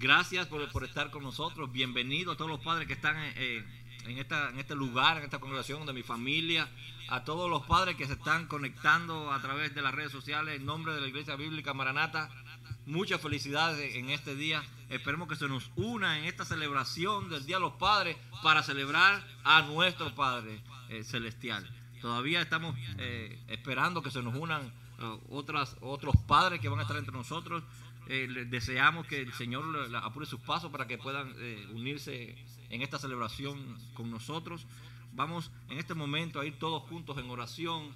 Gracias por estar con nosotros. Bienvenidos a todos los padres que están en este lugar, en esta congregación de mi familia, a todos los padres que se están conectando a través de las redes sociales en nombre de la Iglesia Bíblica Maranata. Muchas felicidades en este día. Esperemos que se nos una en esta celebración del Día de los Padres para celebrar a nuestro Padre Celestial. Todavía estamos esperando que se nos unan otros padres que van a estar entre nosotros. Deseamos que el Señor apure sus pasos para que puedan unirse en esta celebración con nosotros. Vamos en este momento a ir todos juntos en oración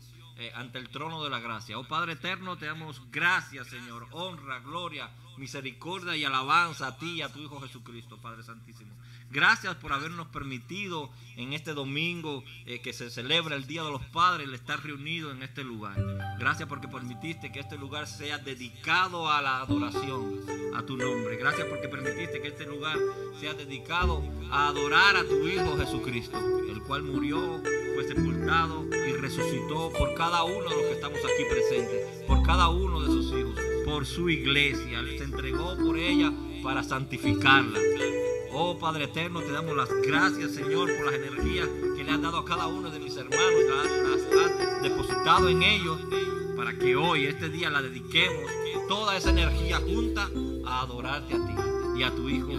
ante el trono de la gracia. Oh Padre eterno, te damos gracias, Señor, honra, gloria, misericordia y alabanza a ti y a tu Hijo Jesucristo, Padre Santísimo. Gracias por habernos permitido en este domingo que se celebra el Día de los Padres, el estar reunidos en este lugar. Gracias porque permitiste que este lugar sea dedicado a la adoración a tu nombre. Gracias porque permitiste que este lugar sea dedicado a adorar a tu Hijo Jesucristo, el cual murió, fue sepultado y resucitó por cada uno de los que estamos aquí presentes, por cada uno de sus hijos, por su iglesia. Él se entregó por ella para santificarla. Oh Padre eterno, te damos las gracias, Señor, por las energías que le has dado a cada uno de mis hermanos, las has depositado en ellos para que hoy, este día, la dediquemos toda esa energía junta a adorarte a ti y a tu Hijo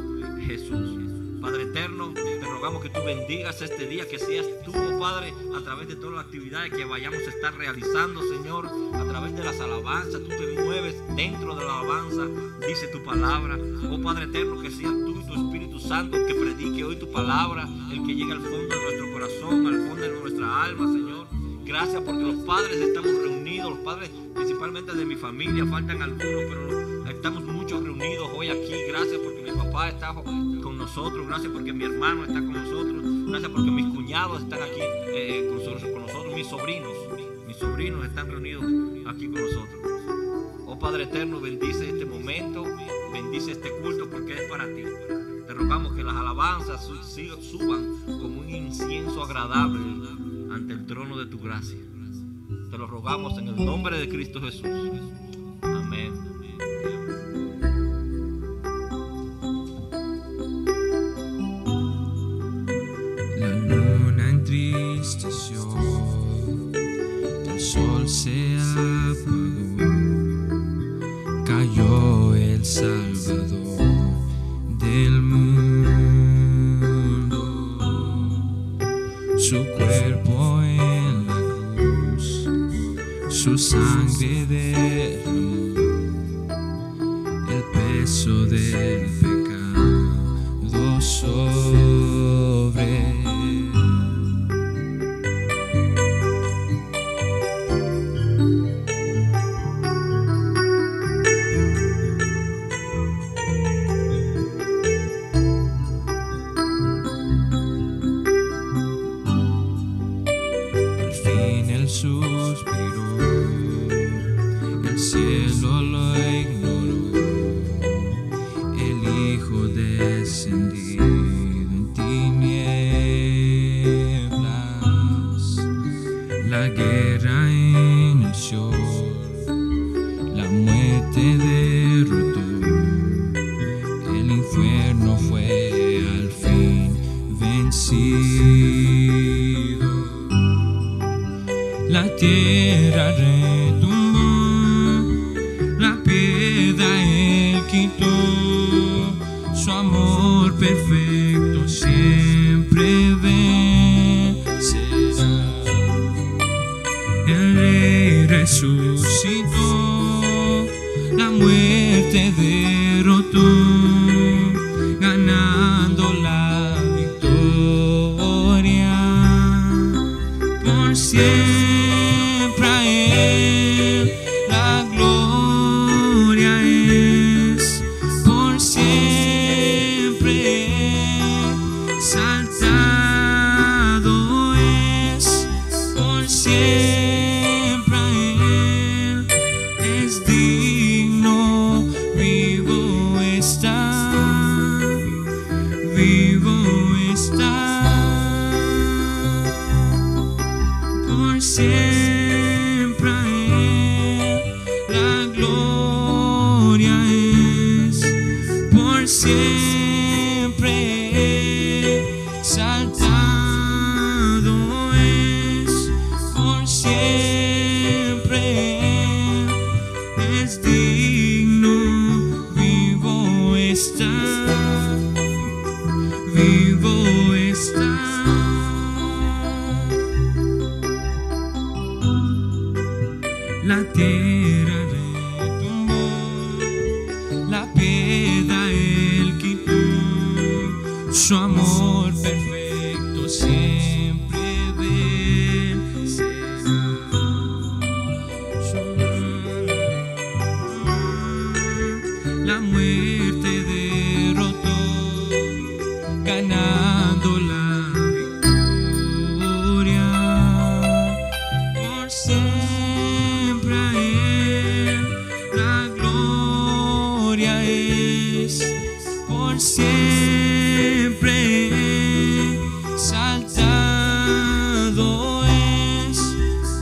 Jesús. Padre eterno, te rogamos que tú bendigas este día, que seas tú, oh Padre, a través de todas las actividades que vayamos a estar realizando, Señor, a través de las alabanzas. Tú te mueves dentro de la alabanza, dice tu palabra. Oh Padre eterno, que seas tú y tu Espíritu Santo el que predique hoy tu palabra, el que llegue al fondo de nuestro corazón, al fondo de nuestra alma, Señor. Gracias porque los padres estamos reunidos, los padres principalmente de mi familia, faltan algunos, pero estamos muchos reunidos hoy aquí. Gracias porque mi papá está con nosotros, gracias porque mi hermano está con nosotros, gracias porque mis cuñados están aquí con nosotros, mis sobrinos están reunidos aquí con nosotros. Oh Padre eterno, bendice este momento, bendice este culto porque es para ti. Te rogamos que las alabanzas suban como un incienso agradable ante el trono de tu gracia. Te lo rogamos en el nombre de Cristo Jesús. Amén. La luna entristeció, el sol se apagó, cayó el Salvador del mundo. Su cuerpo en la cruz, su sangre derramó, el peso del pecado sobre él. Suspiró, el cielo lo ignoró, el Hijo descendido en tinieblas. La guerra inició, la muerte derrotó, el infierno fue al fin vencido. La tierra retumbó, la piedra él quitó, su amor perfecto siempre vencerá. El Rey resucitó, la muerte derrotó, ganando la victoria por siempre. Siempre a Él la gloria es por siempre exaltado es, por siempre es digno, vivo está, vivo está. La tierra retumbó, la piedra él quitó, su amor perfecto siempre vencerá. La muerte derrotó, ganando la victoria. Por siempre a él la gloria es, por siempre exaltado es,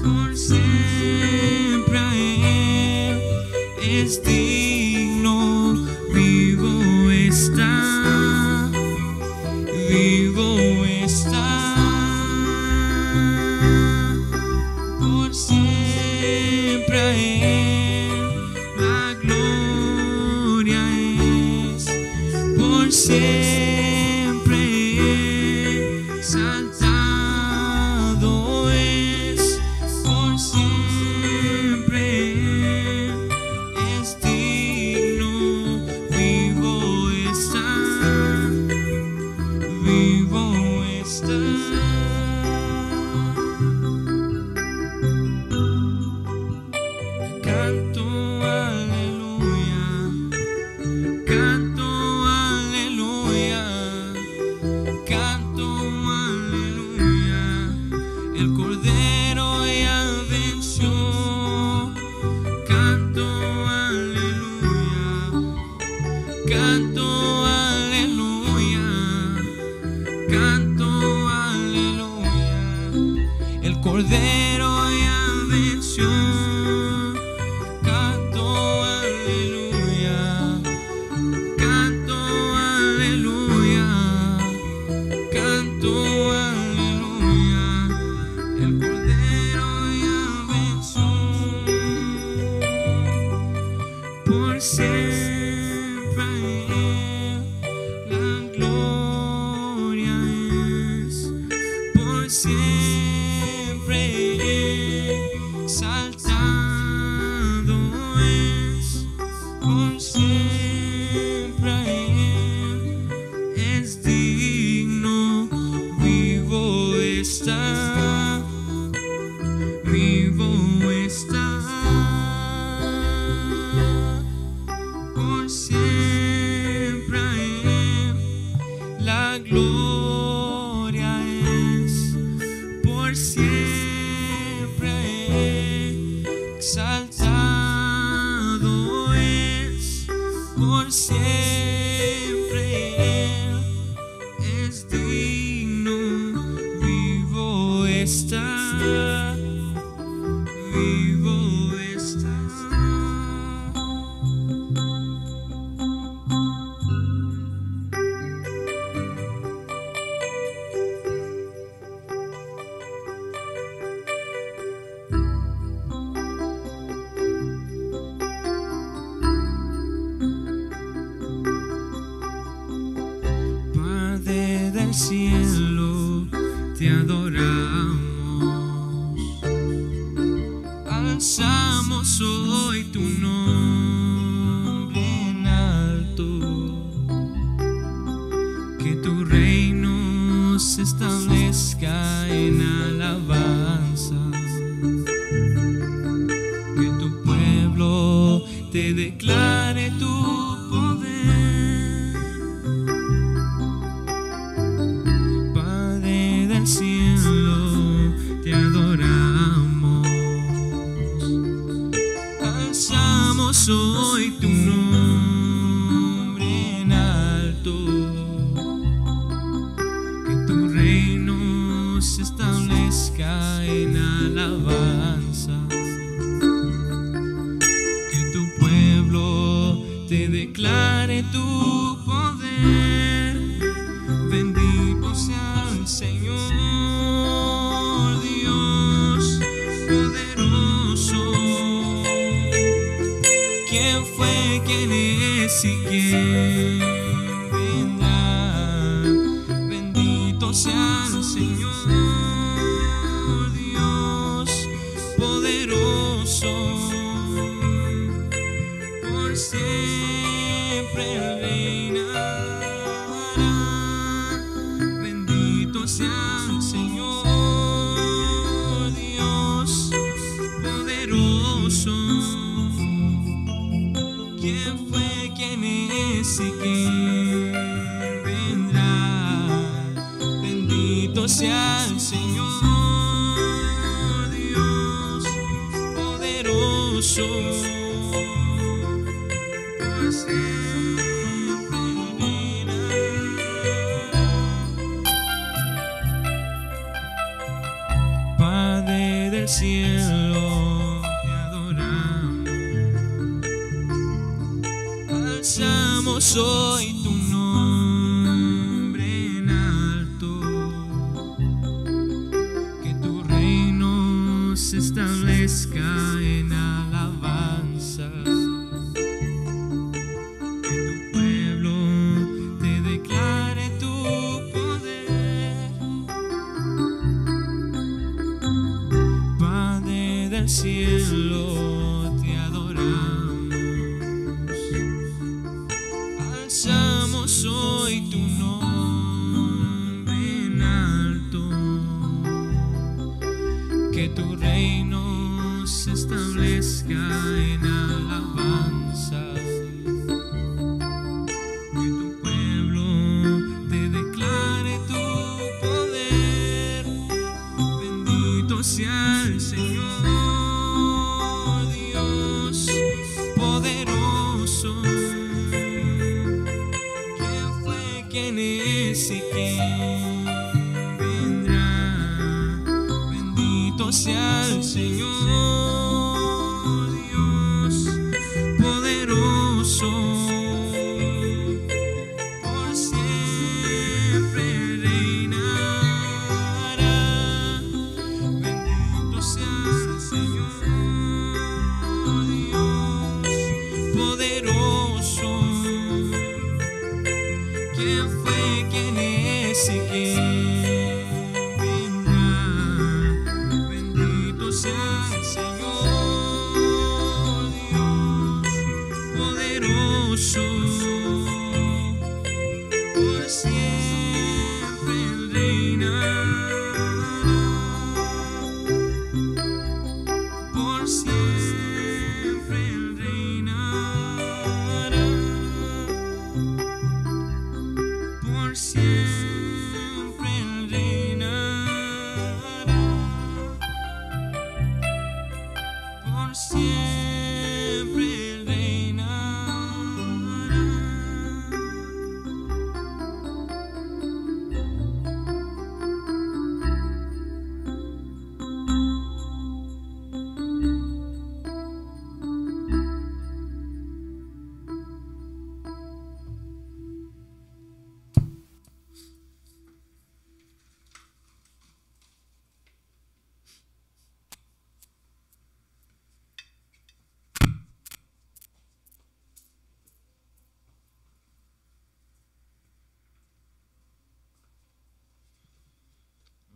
por siempre a él es digno, vivo está, vivo está. Por siempre a él la gloria es, por siempre exaltado es, por siempre es digno, vivo está, vivo está. Canto aleluya, canto aleluya, canto aleluya. El Cordero ya venció. Canto aleluya, canto aleluya, canto aleluya. El Cordero ya venció. Canto aleluya, canto aleluya, canto aleluya. El Cordero ya venció. Por siempre a él la gloria es, por siempre exaltado es, por siempre a él es digno, vivo está, vivo está. Por siempre a él la gloria es, por siempre a él exaltado es, por siempre él es digno, vivo está, vivo está. Padre del cielo, te adoramos, alzamos hoy tu nombre en alto, que tu reino se establezca en alabanza, que tu pueblo te declare tu poder. Padre del cielo, te adoramos, alzamos hoy tu nombre en alto, que tu reino se establezca quién vendrá. Bendito sea el Señor, Dios poderoso, por siempre reinará. Padre del cielo, te adoramos, alzamos hoy tu nombre en alto, que tu reino se establezca en alabanza, que tu pueblo te declare tu poder. Padre del cielo, te adoramos, alzamos hoy tu nombre en alto, que tu reino se establezca en alabanza, que tu pueblo te declare tu poder. Bendito sea el Señor, Dios poderoso. ¿Quién fue, quién es y quién vendrá? Bendito sea el Señor, Dios poderoso, por siempre reinará. Bendito sea el Señor, Dios poderoso. ¿Quién fue, quién es y quién vendrá? Bendito sea el Señor, Dios poderoso, por siempre reinará, por siempre reinará, por siempre reinará, por siempre reinará.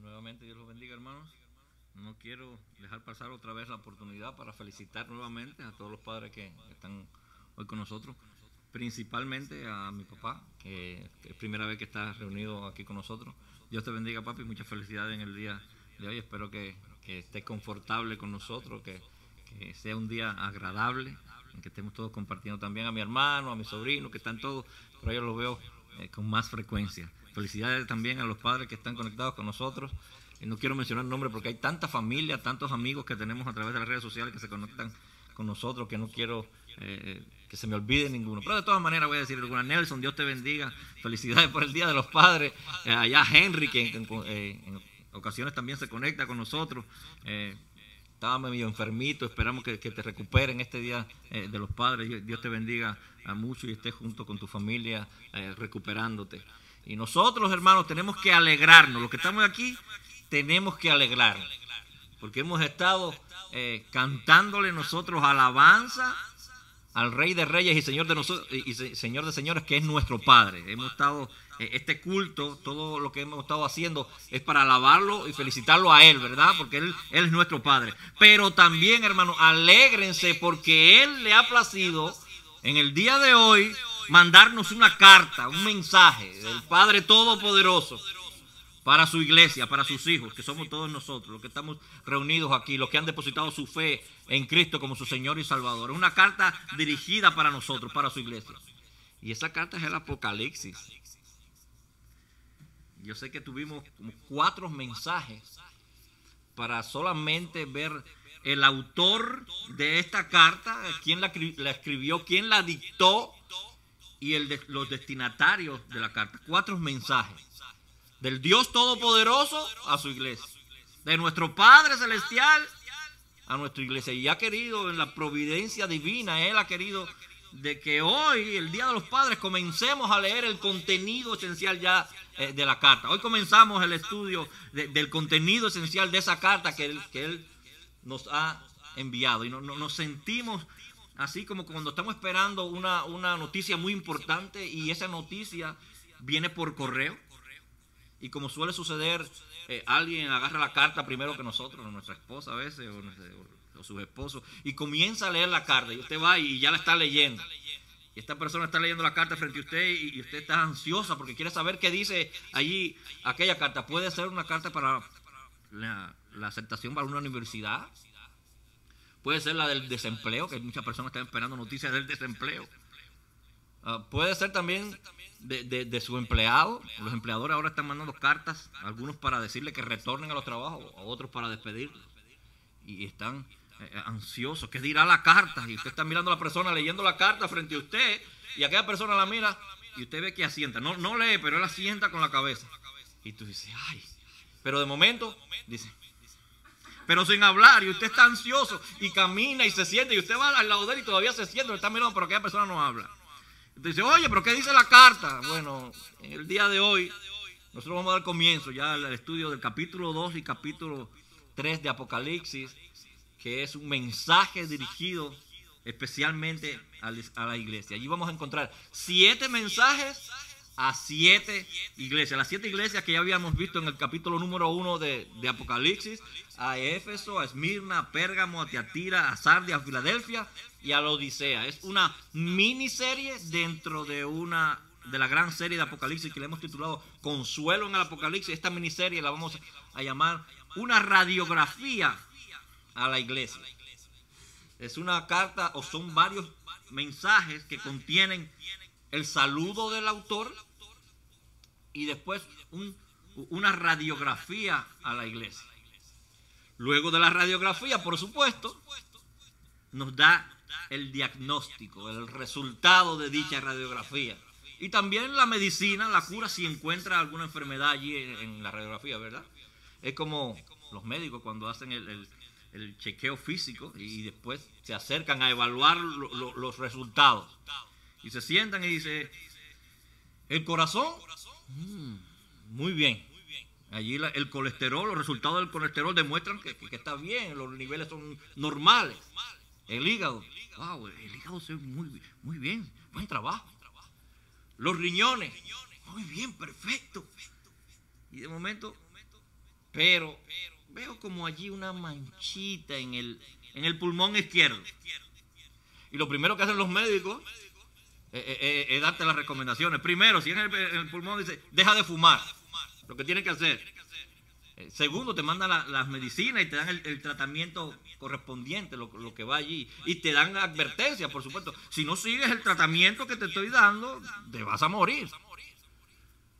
Nuevamente Dios los bendiga, hermanos. No quiero dejar pasar otra vez la oportunidad para felicitar nuevamente a todos los padres que están hoy con nosotros, principalmente a mi papá, que es primera vez que está reunido aquí con nosotros. Dios te bendiga, papi, muchas felicidades en el día de hoy. Espero que estés confortable con nosotros, que sea un día agradable, en que estemos todos compartiendo. También a mi hermano, a mi sobrino, que están todos, pero yo los veo con más frecuencia. Felicidades también a los padres que están conectados con nosotros. Y no quiero mencionar nombres porque hay tanta familia, tantos amigos que tenemos a través de las redes sociales que se conectan con nosotros, que no quiero que se me olvide ninguno. Pero de todas maneras voy a decir alguna. Nelson, Dios te bendiga. Felicidades por el Día de los Padres. Allá Henry, que en ocasiones también se conecta con nosotros. Estaba medio enfermito, esperamos que te recupere en este Día de los Padres. Dios te bendiga a mucho y estés junto con tu familia recuperándote. Y nosotros, hermanos, tenemos que alegrarnos. Los que estamos aquí, tenemos que alegrarnos. Porque hemos estado cantándole nosotros alabanza al Rey de Reyes y Señor de nosotros y Señor de Señores, que es nuestro Padre. Hemos estado, este culto, todo lo que hemos estado haciendo es para alabarlo y felicitarlo a Él, ¿verdad? Porque Él es nuestro Padre. Pero también, hermanos, alégrense porque Él le ha placido en el día de hoy mandarnos una carta, un mensaje del Padre Todopoderoso para su iglesia, para sus hijos, que somos todos nosotros, los que estamos reunidos aquí, los que han depositado su fe en Cristo como su Señor y Salvador. Es una carta dirigida para nosotros, para su iglesia. Y esa carta es el Apocalipsis. Yo sé que tuvimos como 4 mensajes para solamente ver el autor de esta carta, quién la escribió, quién la dictó y los destinatarios de la carta. 4 mensajes. Del Dios Todopoderoso a su iglesia. De nuestro Padre Celestial a nuestra iglesia. Y ha querido, en la providencia divina, Él ha querido de que hoy, el Día de los Padres, comencemos a leer el contenido esencial ya de la carta. Hoy comenzamos el estudio del contenido esencial de esa carta que Él nos ha enviado. Y nos sentimos así como cuando estamos esperando una noticia muy importante y esa noticia viene por correo. Y como suele suceder, alguien agarra la carta primero que nosotros, nuestra esposa a veces, o sus esposos, y comienza a leer la carta. Y usted va y ya la está leyendo. Y esta persona está leyendo la carta frente a usted y usted está ansiosa porque quiere saber qué dice allí aquella carta. Puede ser una carta para la aceptación para una universidad. Puede ser la del desempleo, que muchas personas están esperando noticias del desempleo. Puede ser también de su empleado. Los empleadores ahora están mandando cartas, algunos para decirle que retornen a los trabajos, otros para despedirlos. Y están ansiosos. ¿Qué dirá la carta? Y usted está mirando a la persona leyendo la carta frente a usted, y aquella persona la mira y usted ve que asienta. No lee, pero él asienta con la cabeza. Y tú dices, ay. Pero de momento dice, pero sin hablar, y usted está ansioso y camina y se siente, y usted va al lado de él y todavía se siente, le está mirando, pero aquella persona no habla. Entonces dice, oye, pero ¿qué dice la carta? Bueno, en el día de hoy nosotros vamos a dar comienzo ya al estudio del capítulo 2 y capítulo 3 de Apocalipsis, que es un mensaje dirigido especialmente a la iglesia. Allí vamos a encontrar 7 mensajes a 7 iglesias. Las 7 iglesias que ya habíamos visto en el capítulo número 1 de Apocalipsis: a Éfeso, a Esmirna, a Pérgamo, a Tiatira, a Sardia, a Filadelfia y a la Odisea. Es una miniserie dentro de la gran serie de Apocalipsis que le hemos titulado Consuelo en el Apocalipsis. Esta miniserie la vamos a llamar una radiografía a la iglesia. Es una carta, o son varios mensajes que contienen el saludo del autor y después una radiografía a la iglesia. Luego de la radiografía, por supuesto, nos da el diagnóstico, el resultado de dicha radiografía. Y también la medicina, la cura, si encuentra alguna enfermedad allí en la radiografía, ¿verdad? Es como los médicos cuando hacen el chequeo físico y después se acercan a evaluar los resultados. Y se sientan y dicen, ¿el corazón? Muy bien. Allí el colesterol, los resultados del colesterol demuestran que está bien, los niveles son normales. El hígado, wow, el hígado se ve muy bien, buen trabajo. Los riñones, muy bien, perfecto. Y de momento, pero veo como allí una manchita en el pulmón izquierdo. Y lo primero que hacen los médicos es darte las recomendaciones. Primero, si en el pulmón dice, deja de fumar, lo que tienes que hacer. Segundo, te mandan las medicinas y te dan el tratamiento correspondiente, lo que va allí. Y te dan advertencias, por supuesto. Si no sigues el tratamiento que te estoy dando, te vas a morir.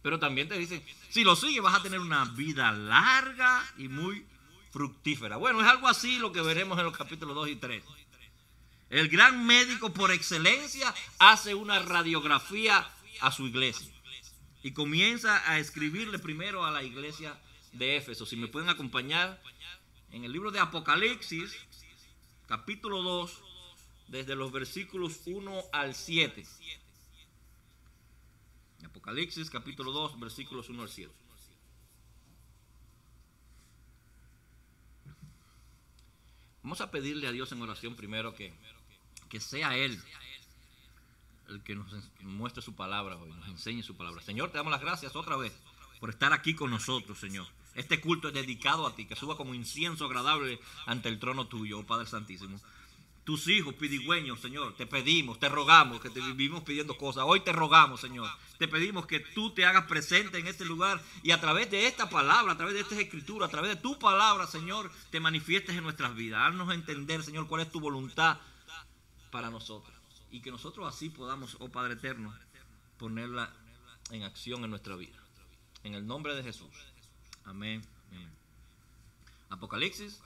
Pero también te dicen, si lo sigues vas a tener una vida larga y muy fructífera. Bueno, es algo así lo que veremos en los capítulos 2 y 3. El gran médico por excelencia hace una radiografía a su iglesia. Y comienza a escribirle primero a la iglesia de Éfeso. Si me pueden acompañar en el libro de Apocalipsis, capítulo 2, desde los versículos 1 al 7. Apocalipsis, capítulo 2, versículos 1 al 7. Vamos a pedirle a Dios en oración primero que sea Él el que nos muestre su palabra hoy, nos enseñe su palabra. Señor, te damos las gracias otra vez por estar aquí con nosotros, Señor. Este culto es dedicado a ti, que suba como incienso agradable ante el trono tuyo, oh Padre Santísimo. Tus hijos pidigüeños, Señor, te pedimos, te rogamos, que te vivimos pidiendo cosas. Hoy te rogamos, Señor, te pedimos que tú te hagas presente en este lugar y a través de esta palabra, a través de estas escrituras, a través de tu palabra, Señor, te manifiestes en nuestras vidas. Haznos entender, Señor, cuál es tu voluntad para nosotros. Y que nosotros así podamos, oh Padre eterno, ponerla en acción en nuestra vida. En el nombre de Jesús. Amén. Amén. Apocalipsis,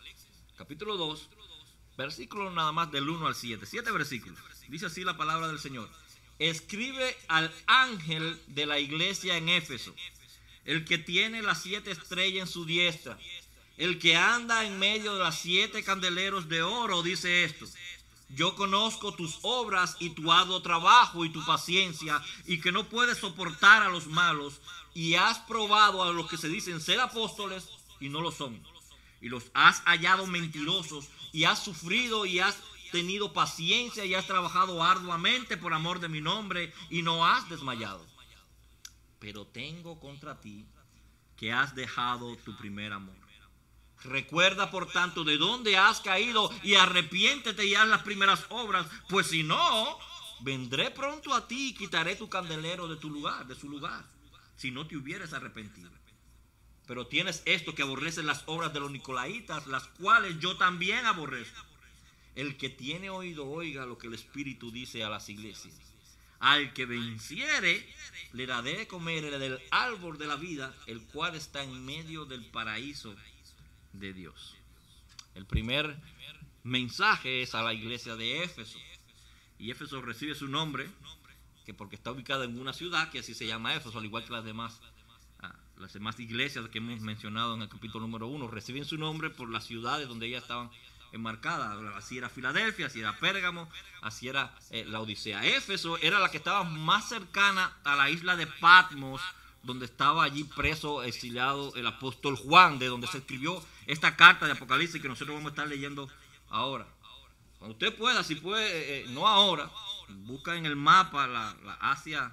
capítulo 2, versículo nada más del 1 al 7. 7 versículos. Dice así la palabra del Señor. Escribe al ángel de la iglesia en Éfeso, el que tiene las 7 estrellas en su diestra, el que anda en medio de las 7 candeleros de oro, dice esto: yo conozco tus obras y tu arduo trabajo y tu paciencia, y que no puedes soportar a los malos, y has probado a los que se dicen ser apóstoles y no lo son, y los has hallado mentirosos, y has sufrido y has tenido paciencia y has trabajado arduamente por amor de mi nombre y no has desmayado. Pero tengo contra ti que has dejado tu primer amor. Recuerda por tanto de dónde has caído y arrepiéntete y haz las primeras obras, pues si no, vendré pronto a ti y quitaré tu candelero de tu lugar, de su lugar, si no te hubieres arrepentido. Pero tienes esto, que aborreces las obras de los nicolaitas, las cuales yo también aborrezco. El que tiene oído, oiga lo que el Espíritu dice a las iglesias. Al que venciere, le daré de comer del árbol de la vida, el cual está en medio del paraíso de Dios. El primer mensaje es a la iglesia de Éfeso. Y Éfeso recibe su nombre, que porque está ubicada en una ciudad que así se llama Éfeso, al igual que las demás iglesias que hemos mencionado en el capítulo número 1, reciben su nombre por las ciudades donde ellas estaban enmarcadas. Así era Filadelfia, así era Pérgamo, así era la Odisea. Éfeso era la que estaba más cercana a la isla de Patmos, donde estaba allí preso, exiliado el apóstol Juan, de donde se escribió esta carta de Apocalipsis que nosotros vamos a estar leyendo ahora. Cuando usted pueda, si puede, no ahora, busca en el mapa la Asia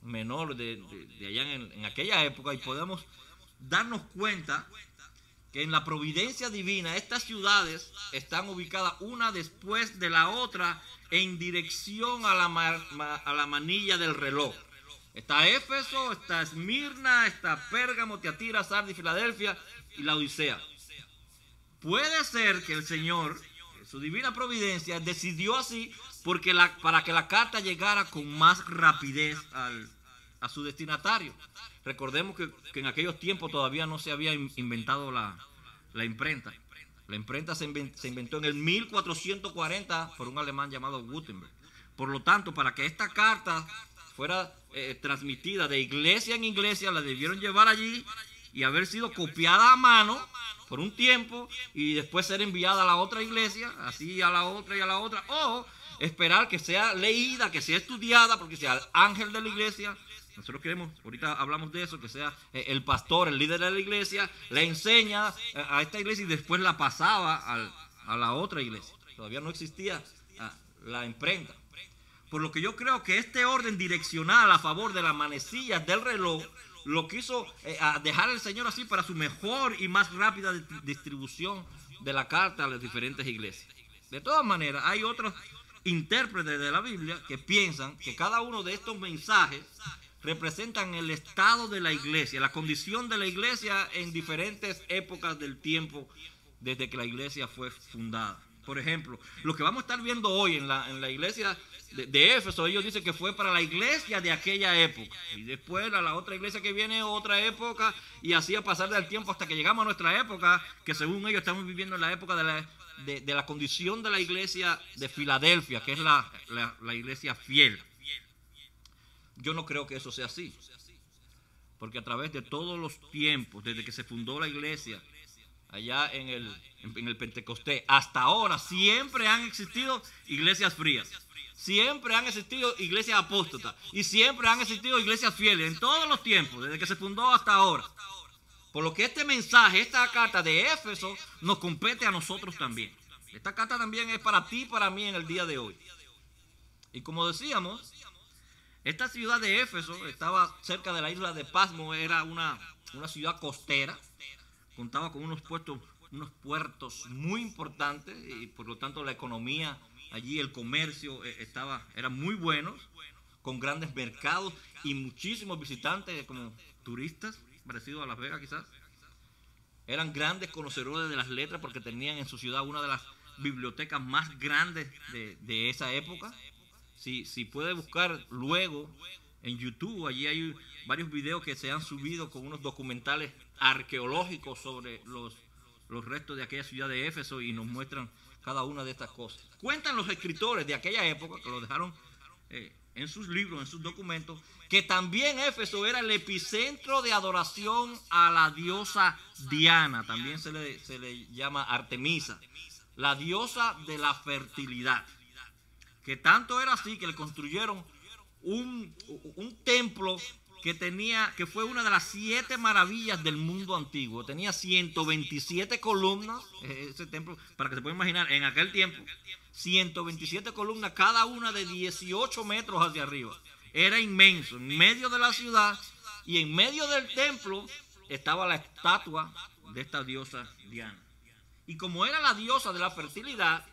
menor de allá en aquella época, y podemos darnos cuenta que en la providencia divina estas ciudades están ubicadas una después de la otra en dirección a la manilla del reloj. Está Éfeso, está Esmirna, está Pérgamo, Tiatira, Sardis, Filadelfia y la Odisea. Puede ser que el Señor, su divina providencia, decidió así para que la carta llegara con más rapidez a su destinatario. Recordemos que en aquellos tiempos todavía no se había inventado la imprenta. La imprenta se inventó en el 1440 por un alemán llamado Gutenberg. Por lo tanto, para que esta carta fuera transmitida de iglesia en iglesia, la debieron llevar allí y haber sido copiada a mano por un tiempo y después ser enviada a la otra iglesia, así a la otra y a la otra, o esperar que sea leída, que sea estudiada, porque sea el ángel de la iglesia. Nosotros queremos, ahorita hablamos de eso, que sea el pastor, el líder de la iglesia, la enseña a esta iglesia y después la pasaba a la otra iglesia. Todavía no existía la imprenta. Por lo que yo creo que este orden direccional a favor de las manecillas del reloj lo quiso dejar el Señor así para su mejor y más rápida distribución de la carta a las diferentes iglesias. De todas maneras, hay otros intérpretes de la Biblia que piensan que cada uno de estos mensajes representan el estado de la iglesia, la condición de la iglesia en diferentes épocas del tiempo desde que la iglesia fue fundada. Por ejemplo, lo que vamos a estar viendo hoy en la iglesia de Éfeso, ellos dicen que fue para la iglesia de aquella época. Y después a la otra iglesia que viene, otra época, y así a pasar del tiempo hasta que llegamos a nuestra época, que según ellos estamos viviendo en la época de la condición de la iglesia de Filadelfia, que es la iglesia fiel. Yo no creo que eso sea así, porque a través de todos los tiempos, desde que se fundó la iglesia, allá en el Pentecostés, hasta ahora, siempre han existido iglesias frías, siempre han existido iglesias apóstatas y siempre han existido iglesias fieles en todos los tiempos, desde que se fundó hasta ahora. Por lo que este mensaje, esta carta de Éfeso, nos compete a nosotros también. Esta carta también es para ti y para mí en el día de hoy. Y como decíamos, esta ciudad de Éfeso estaba cerca de la isla de Patmos, era una ciudad costera, contaba con unos puertos muy importantes y por lo tanto la economía allí, el comercio era muy buenos, con grandes mercados y muchísimos visitantes como turistas, parecido a Las Vegas quizás. Eran grandes conocedores de las letras porque tenían en su ciudad una de las bibliotecas más grandes de esa época. Si puede buscar luego en YouTube. Allí hay varios videos que se han subido con unos documentales arqueológicos sobre los restos de aquella ciudad de Éfeso y nos muestran cada una de estas cosas. Cuentan los escritores de aquella época, que lo dejaron en sus libros, en sus documentos, que también Éfeso era el epicentro de adoración a la diosa Diana. También se le llama Artemisa, la diosa de la fertilidad. Que tanto era así que le construyeron un templo que fue una de las 7 maravillas del mundo antiguo. Tenía 127 columnas, ese templo, para que se pueda imaginar, en aquel tiempo, 127 columnas, cada una de 18 metros hacia arriba. Era inmenso, en medio de la ciudad, y en medio del templo estaba la estatua de esta diosa Diana. Y como era la diosa de la fertilidad,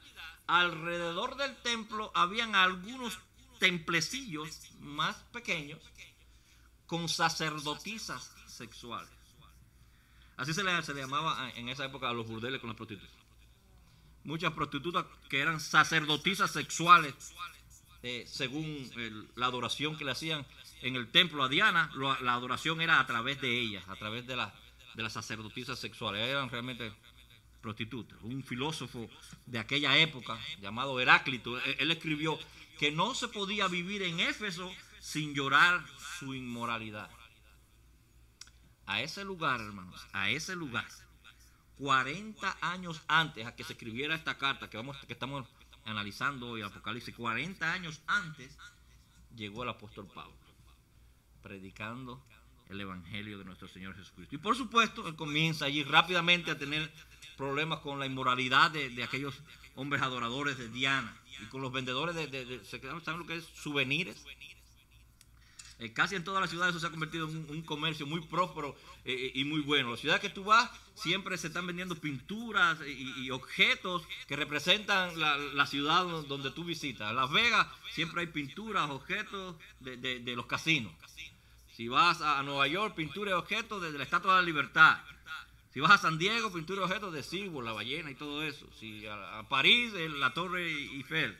alrededor del templo habían algunos templecillos más pequeños con sacerdotisas sexuales. Así se le llamaba en esa época a los burdeles con las prostitutas. Muchas prostitutas que eran sacerdotisas sexuales, según la adoración que le hacían en el templo a Diana. La adoración era a través de ellas, a través de las sacerdotisas sexuales. Eran realmente prostitutas. Un filósofo de aquella época llamado Heráclito, él escribió que no se podía vivir en Éfeso sin llorar su inmoralidad. A ese lugar, hermanos, a ese lugar, 40 años antes a que se escribiera esta carta que estamos analizando hoy, Apocalipsis, 40 años antes llegó el apóstol Pablo, predicando el evangelio de nuestro Señor Jesucristo. Y por supuesto, él comienza allí rápidamente a tener problemas con la inmoralidad de aquellos hombres adoradores de Diana y con los vendedores ¿saben lo que es? Souvenirs. Casi en todas las ciudades eso se ha convertido en un comercio muy próspero y muy bueno. Las ciudades que tú vas siempre se están vendiendo pinturas y objetos que representan la ciudad donde tú visitas. En Las Vegas siempre hay pinturas, objetos de los casinos. Si vas a Nueva York, pintura y objetos de la Estatua de la Libertad. Si vas a San Diego, pintura y objetos de Seaworld, la ballena y todo eso. Si a París, la Torre Eiffel.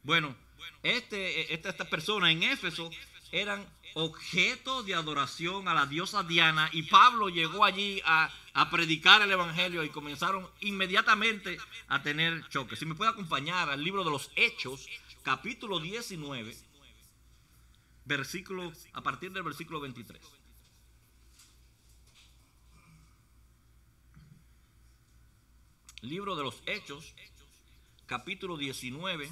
Bueno, estas personas en Éfeso eran objetos de adoración a la diosa Diana, y Pablo llegó allí a predicar el evangelio y comenzaron inmediatamente a tener choques. Si me puede acompañar al libro de los Hechos, capítulo 19, a partir del versículo 23. Libro de los Hechos, capítulo 19,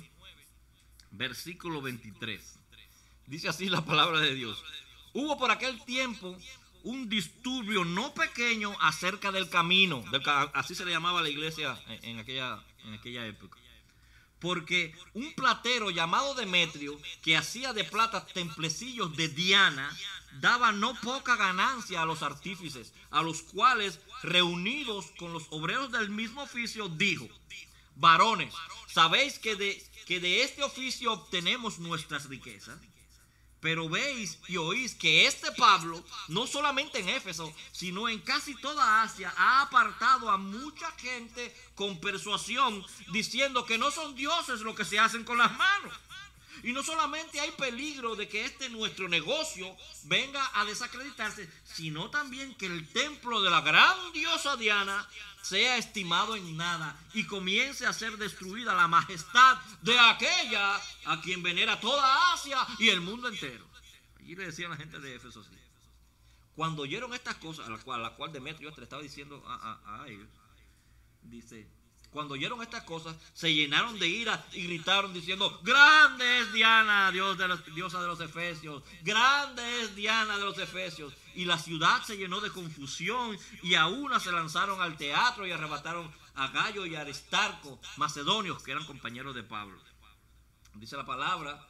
versículo 23. Dice así la palabra de Dios. Hubo por aquel tiempo un disturbio no pequeño acerca del camino. Así se le llamaba a la iglesia en aquella época. Porque un platero llamado Demetrio, que hacía de plata templecillos de Diana, daba no poca ganancia a los artífices, a los cuales, reunidos con los obreros del mismo oficio, dijo: varones, ¿sabéis que de este oficio obtenemos nuestras riquezas? Pero veis y oís que este Pablo, no solamente en Éfeso, sino en casi toda Asia, ha apartado a mucha gente con persuasión, diciendo que no son dioses lo que se hacen con las manos. Y no solamente hay peligro de que nuestro negocio venga a desacreditarse, sino también que el templo de la gran diosa Diana sea estimado en nada y comience a ser destruida la majestad de aquella a quien venera toda Asia y el mundo entero. Allí le decían a la gente de Éfeso así. Cuando oyeron estas cosas, a la cual Demetrio le estaba diciendo a ellos, dice: cuando oyeron estas cosas, se llenaron de ira y gritaron diciendo: grande es Diana, diosa de los Efesios, grande es Diana de los Efesios. Y la ciudad se llenó de confusión, y a una se lanzaron al teatro y arrebataron a Gallo y a Aristarco, macedonios, que eran compañeros de Pablo. Dice la palabra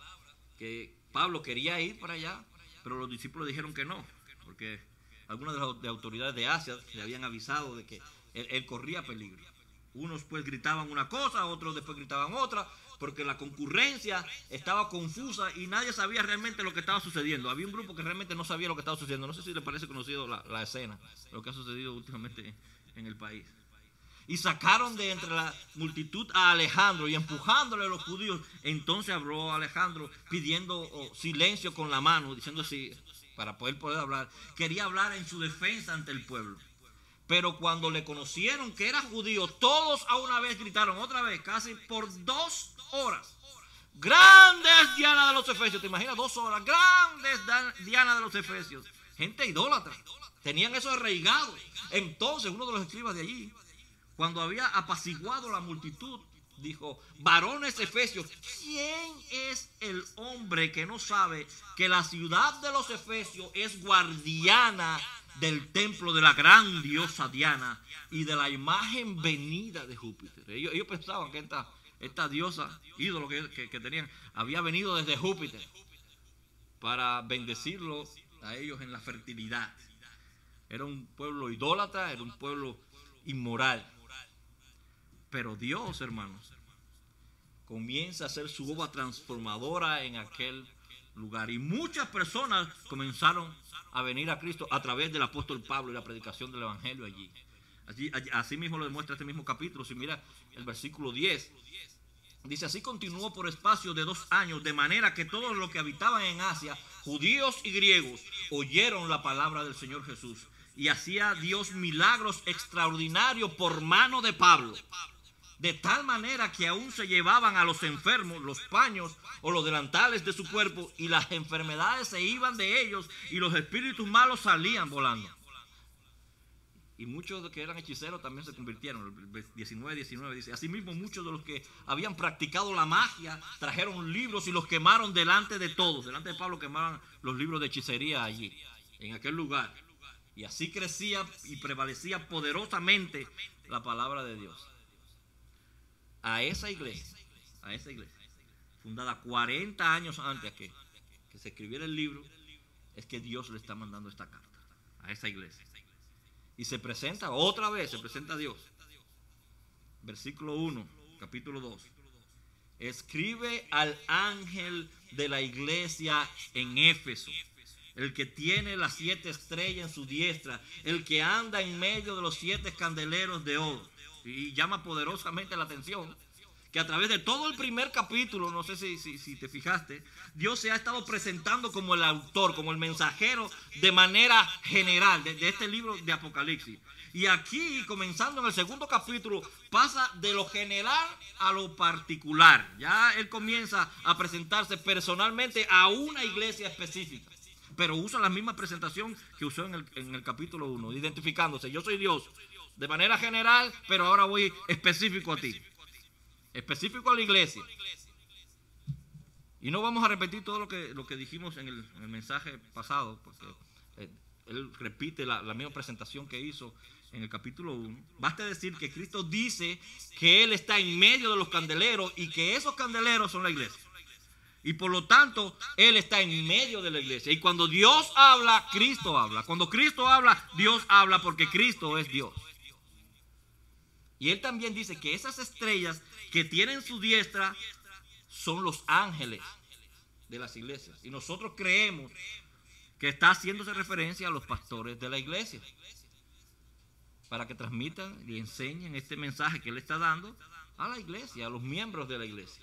que Pablo quería ir para allá, pero los discípulos dijeron que no, porque algunas de las autoridades de Asia le habían avisado de que él corría peligro. Unos pues gritaban una cosa, otros después gritaban otra, porque la concurrencia estaba confusa y nadie sabía realmente lo que estaba sucediendo. Había un grupo que realmente no sabía lo que estaba sucediendo. No sé si le parece conocido la escena, lo que ha sucedido últimamente en el país. y sacaron de entre la multitud a Alejandro y empujándole a los judíos. Entonces habló Alejandro pidiendo silencio con la mano, diciendo así, para poder hablar. Quería hablar en su defensa ante el pueblo. Pero cuando le conocieron que era judío, todos a una vez gritaron, otra vez, casi por 2 horas. Grande es Diana de los Efesios. ¿Te imaginas 2 horas? Grande es Diana de los Efesios. Gente idólatra. Tenían eso arraigado. Entonces uno de los escribas de allí, cuando había apaciguado la multitud, dijo, varones efesios, ¿quién es el hombre que no sabe que la ciudad de los Efesios es guardiana del templo de la gran diosa Diana y de la imagen venida de Júpiter? Ellos pensaban que esta diosa, ídolo que tenían, había venido desde Júpiter para bendecirlo a ellos en la fertilidad. Era un pueblo idólatra, era un pueblo inmoral. Pero Dios, hermanos, comienza a hacer su obra transformadora en aquel lugar. Y muchas personas comenzaron a venir a Cristo a través del apóstol Pablo y la predicación del evangelio allí. Así mismo lo demuestra este mismo capítulo. Si mira el versículo 10, dice, así continuó por espacio de 2 años, de manera que todos los que habitaban en Asia, judíos y griegos, oyeron la palabra del Señor Jesús. Y hacía Dios milagros extraordinarios por mano de Pablo, de tal manera que aún se llevaban a los enfermos los paños o los delantales de su cuerpo, y las enfermedades se iban de ellos y los espíritus malos salían volando. Y muchos de que eran hechiceros también se convirtieron. El 19 dice, asimismo muchos de los que habían practicado la magia trajeron libros y los quemaron delante de todos. Delante de Pablo quemaban los libros de hechicería allí, en aquel lugar. Y así crecía y prevalecía poderosamente la palabra de Dios. A esa iglesia, fundada 40 años antes que se escribiera el libro, es que Dios le está mandando esta carta a esa iglesia. Y se presenta otra vez, se presenta a Dios. Versículo 1, capítulo 2. Escribe al ángel de la iglesia en Éfeso, el que tiene las 7 estrellas en su diestra, el que anda en medio de los 7 candeleros de oro. Y llama poderosamente la atención que a través de todo el primer capítulo, no sé si te fijaste, Dios se ha estado presentando como el autor, como el mensajero de manera general de este libro de Apocalipsis. Y aquí, comenzando en el segundo capítulo, pasa de lo general a lo particular. Ya él comienza a presentarse personalmente a una iglesia específica, pero usa la misma presentación que usó en el capítulo 1, identificándose. Yo soy Dios de manera general, pero ahora voy específico a ti, específico a la iglesia. Y no vamos a repetir todo lo que dijimos en el mensaje pasado, porque él repite la misma presentación que hizo en el capítulo 1. Basta decir que Cristo dice que Él está en medio de los candeleros y que esos candeleros son la iglesia. Y por lo tanto, Él está en medio de la iglesia. Y cuando Dios habla, Cristo habla. Cuando Cristo habla, Dios habla, porque Cristo es Dios. Y Él también dice que esas estrellas que tienen su diestra son los ángeles de las iglesias. Y nosotros creemos que está haciéndose referencia a los pastores de la iglesia, para que transmitan y enseñen este mensaje que Él está dando a la iglesia, a los miembros de la iglesia.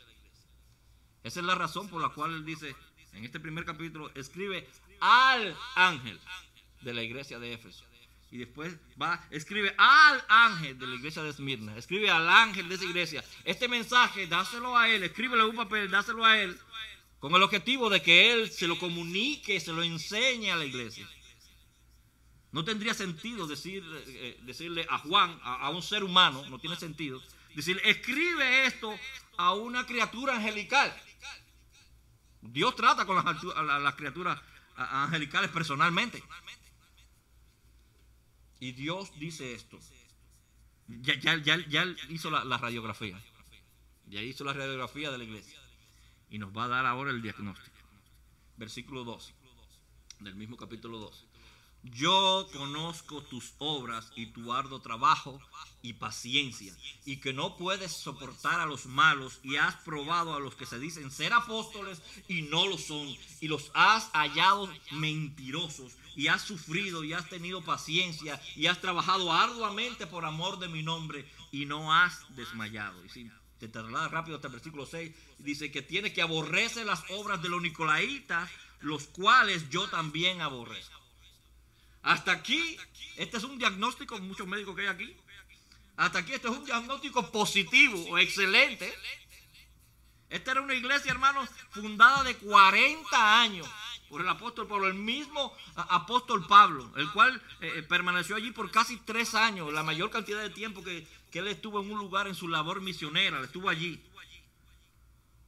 Esa es la razón por la cual Él dice en este primer capítulo, escribe al ángel de la iglesia de Éfeso. Y después escribe al ángel de la iglesia de Esmirna. Escribe al ángel de esa iglesia. Este mensaje, dáselo a él, escríbele un papel, dáselo a él, con el objetivo de que él se lo comunique, se lo enseñe a la iglesia. No tendría sentido decirle a Juan, a un ser humano, no tiene sentido, decirle, escribe esto a una criatura angelical. Dios trata con las criaturas angelicales personalmente. Y Dios dice esto. Ya hizo la radiografía. Ya hizo la radiografía de la iglesia. Y nos va a dar ahora el diagnóstico. Versículo 2 del mismo capítulo 2. yo conozco tus obras y tu arduo trabajo y paciencia, y que no puedes soportar a los malos, y has probado a los que se dicen ser apóstoles y no lo son, y los has hallado mentirosos, y has sufrido y has tenido paciencia, y has trabajado arduamente por amor de mi nombre, y no has desmayado. Y si te trasladas rápido hasta el versículo 6, dice que tiene que aborrecer las obras de los nicolaitas, los cuales yo también aborrezco. Hasta aquí, este es un diagnóstico, muchos médicos que hay aquí. Hasta aquí, este es un diagnóstico positivo o excelente. Esta era una iglesia, hermanos, fundada de 40 años por el apóstol Pablo, el mismo apóstol Pablo, el cual permaneció allí por casi 3 años, la mayor cantidad de tiempo que él estuvo en un lugar en su labor misionera, estuvo allí.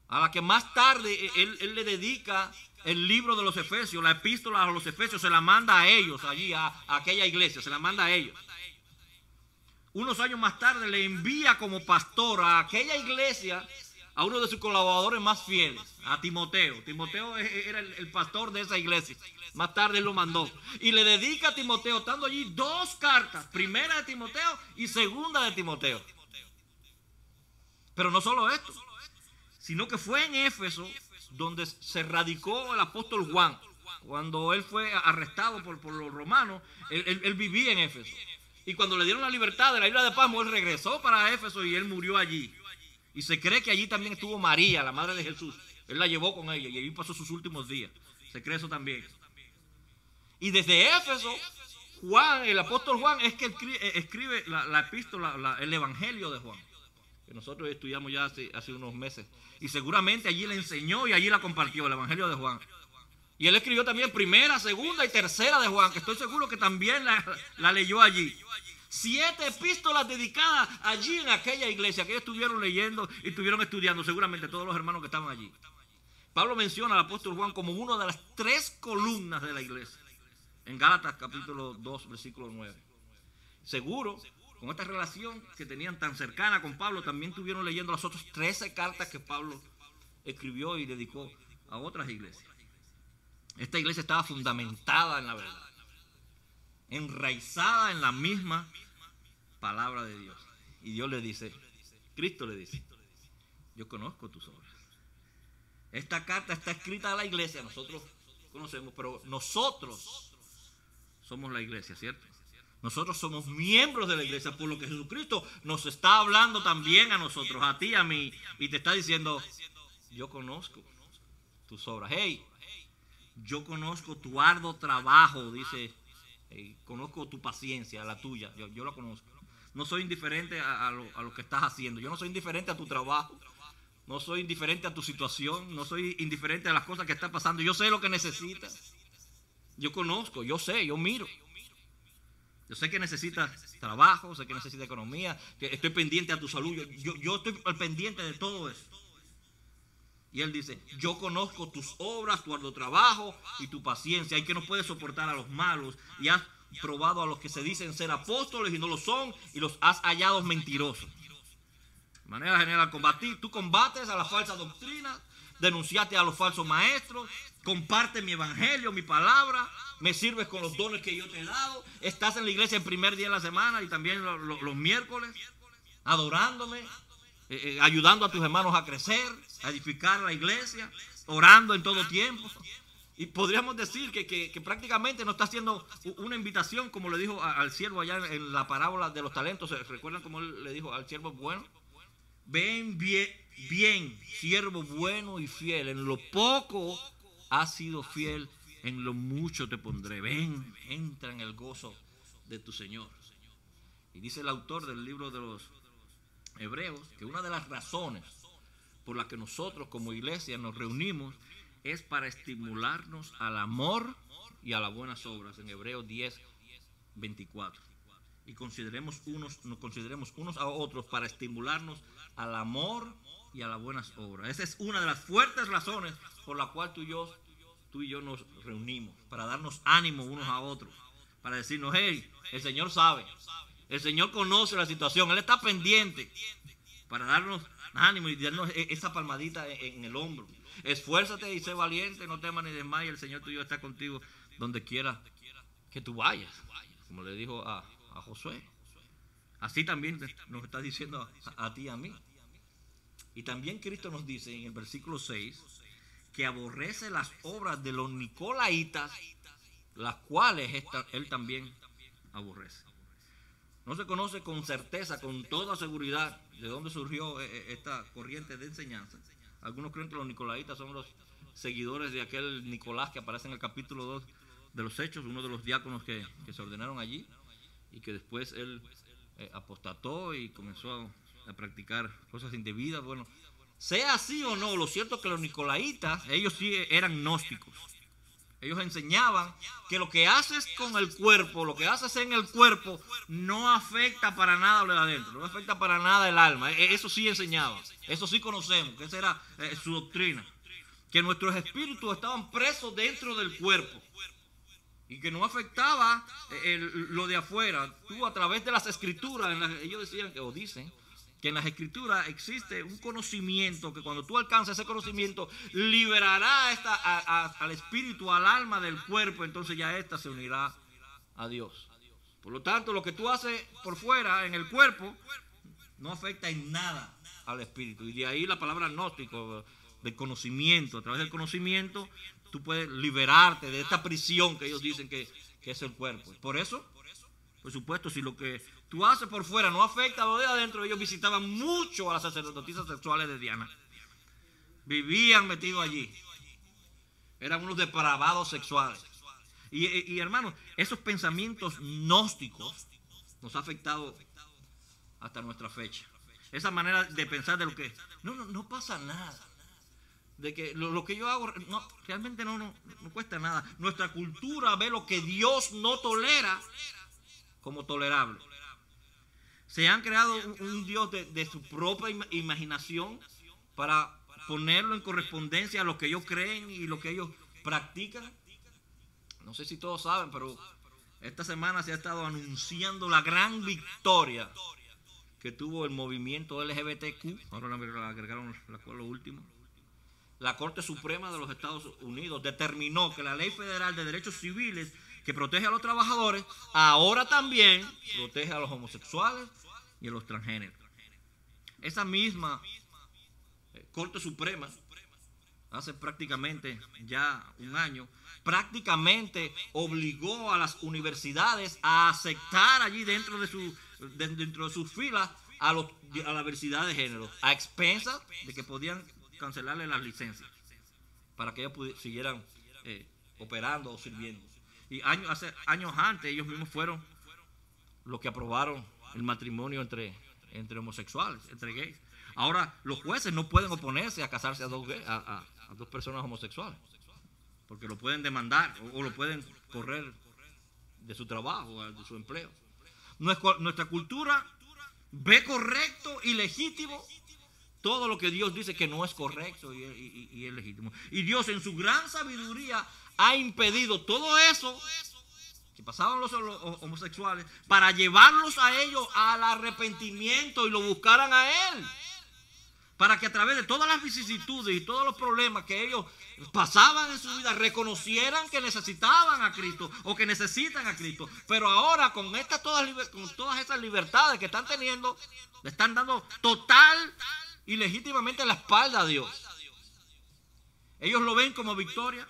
A la que más tarde él le dedica el libro de los Efesios, la epístola a los Efesios, se la manda a ellos, allí a aquella iglesia, se la manda a ellos. Unos años más tarde le envía como pastor a aquella iglesia a uno de sus colaboradores más fieles, a Timoteo. Timoteo era el pastor de esa iglesia. Más tarde él lo mandó. Y le dedica a Timoteo, estando allí 2 cartas, primera de Timoteo y segunda de Timoteo. Pero no solo esto, sino que fue en Éfeso donde se radicó el apóstol Juan. Cuando él fue arrestado por los romanos, él vivía en Éfeso. Y cuando le dieron la libertad de la isla de Pasmo, él regresó para Éfeso y él murió allí. Y se cree que allí también estuvo María, la madre de Jesús. Él la llevó con ella y allí pasó sus últimos días. Se cree eso también. Y desde Éfeso, Juan, el apóstol Juan, es que escribe la epístola, el evangelio de Juan, que nosotros estudiamos ya hace unos meses. Y seguramente allí le enseñó y allí la compartió, el evangelio de Juan. Y él escribió también primera, segunda y tercera de Juan, que estoy seguro que también la leyó allí. 7 epístolas dedicadas allí en aquella iglesia que ellos estuvieron leyendo y estuvieron estudiando, seguramente todos los hermanos que estaban allí. Pablo menciona al apóstol Juan como una de las 3 columnas de la iglesia, en Gálatas capítulo 2, versículo 9. Seguro, con esta relación que tenían tan cercana con Pablo, también estuvieron leyendo las otras 13 cartas que Pablo escribió y dedicó a otras iglesias. Esta iglesia estaba fundamentada en la verdad, enraizada en la misma palabra de Dios. Y Dios le dice, Cristo le dice, yo conozco tus obras. Esta carta está escrita a la iglesia, nosotros conocemos, pero nosotros somos la iglesia, ¿cierto? Nosotros somos miembros de la iglesia, por lo que Jesucristo nos está hablando también a nosotros, a ti, a mí, y te está diciendo, yo conozco tus obras. Hey, yo conozco tu arduo trabajo, dice, conozco tu paciencia, la tuya, yo la conozco. No soy indiferente a lo que estás haciendo, yo no soy indiferente a tu trabajo, no soy indiferente a tu situación, no soy indiferente a las cosas que están pasando, yo sé lo que necesitas, yo conozco, yo sé, yo miro. Yo sé que necesitas trabajo, sé que necesitas economía, que estoy pendiente a tu salud, yo estoy pendiente de todo eso. Y él dice, yo conozco tus obras, tu arduo trabajo y tu paciencia, y que no puedes soportar a los malos, y has probado a los que se dicen ser apóstoles y no lo son, y los has hallado mentirosos. De manera general, tú combates a la falsa doctrina, denunciaste a los falsos maestros, comparte mi evangelio, mi palabra, me sirves con los dones que yo te he dado, estás en la iglesia el primer día de la semana y también los miércoles, adorándome, ayudando a tus hermanos a crecer, a edificar la iglesia, orando en todo tiempo. Y podríamos decir que prácticamente nos está haciendo una invitación, como le dijo al siervo allá en la parábola de los talentos. ¿Recuerdan cómo él le dijo al siervo bueno? Ven bien, siervo bueno y fiel, en lo poco has sido fiel, en lo mucho te pondré. Ven, entra en el gozo de tu Señor. Y dice el autor del libro de los Hebreos que una de las razones por las que nosotros como iglesia nos reunimos es para estimularnos al amor y a las buenas obras, en Hebreos 10, 24. Y nos consideremos unos a otros para estimularnos al amor y a las buenas obras. Esa es una de las fuertes razones por la cual tú y yo nos reunimos, para darnos ánimo unos a otros, para decirnos, hey, el Señor sabe, el Señor conoce la situación, Él está pendiente, para darnos ánimo y darnos esa palmadita en el hombro. Esfuérzate y sé valiente, no temas ni desmayes, el Señor tuyo está contigo donde quiera que tú vayas, como le dijo a Josué. Así también nos está diciendo a ti y a mí. Y también Cristo nos dice en el versículo 6 que aborrece las obras de los nicolaitas, las cuales él también aborrece. No se conoce con certeza, con toda seguridad, de dónde surgió esta corriente de enseñanza. Algunos creen que los nicolaitas son los seguidores de aquel Nicolás que aparece en el capítulo 2 de los Hechos, uno de los diáconos que se ordenaron allí y que después él apostató y comenzó a practicar cosas indebidas. Bueno, sea así o no, lo cierto es que los nicolaitas, ellos sí eran gnósticos. Ellos enseñaban que lo que haces con el cuerpo, lo que haces en el cuerpo, no afecta para nada lo de adentro, no afecta para nada el alma. Eso sí enseñaban, eso sí conocemos, que esa era su doctrina. Que nuestros espíritus estaban presos dentro del cuerpo y que no afectaba lo de afuera. Tú a través de las escrituras, ellos decían o dicen que en las escrituras existe un conocimiento que cuando tú alcanzas ese conocimiento liberará al espíritu, al alma del cuerpo, entonces ya ésta se unirá a Dios. Por lo tanto, lo que tú haces por fuera en el cuerpo no afecta en nada al espíritu. Y de ahí la palabra gnóstico, del conocimiento. A través del conocimiento tú puedes liberarte de esta prisión que ellos dicen que es el cuerpo. Por eso, por supuesto, si lo que tú haces por fuera no afecta a lo de adentro, ellos visitaban mucho a las sacerdotisas sexuales de Diana. Vivían metidos allí. Eran unos depravados sexuales. Y hermanos, esos pensamientos gnósticos nos ha afectado hasta nuestra fecha. Esa manera de pensar de lo que no pasa nada. De que lo que yo hago realmente no cuesta nada. Nuestra cultura ve lo que Dios no tolera como tolerable. Se han creado un Dios de su propia imaginación para ponerlo en correspondencia a lo que ellos creen y lo que ellos practican. No sé si todos saben, pero esta semana se ha estado anunciando la gran victoria que tuvo el movimiento LGBTQ. Ahora le agregaron lo último. La Corte Suprema de los Estados Unidos determinó que la Ley Federal de Derechos Civiles que protege a los trabajadores, ahora también protege a los homosexuales y a los transgéneros. Esa misma Corte Suprema, hace prácticamente ya un año, prácticamente obligó a las universidades a aceptar allí dentro de sus filas a la diversidad de género, a expensas de que podían cancelarle las licencias para que ellos siguieran operando o sirviendo. Y hace años antes ellos mismos fueron los que aprobaron el matrimonio entre homosexuales, entre gays. Ahora los jueces no pueden oponerse a casarse a dos personas homosexuales, porque lo pueden demandar o lo pueden correr de su trabajo, de su empleo. Nuestra cultura ve correcto y legítimo todo lo que Dios dice que no es correcto y es legítimo. Y Dios en su gran sabiduría ha impedido todo eso que pasaban los homosexuales para llevarlos a ellos al arrepentimiento y lo buscaran a Él. Para que a través de todas las vicisitudes y todos los problemas que ellos pasaban en su vida reconocieran que necesitaban a Cristo o que necesitan a Cristo. Pero ahora con todas esas libertades que están teniendo, le están dando total y legítimamente la espalda a Dios. Ellos lo ven como victoria.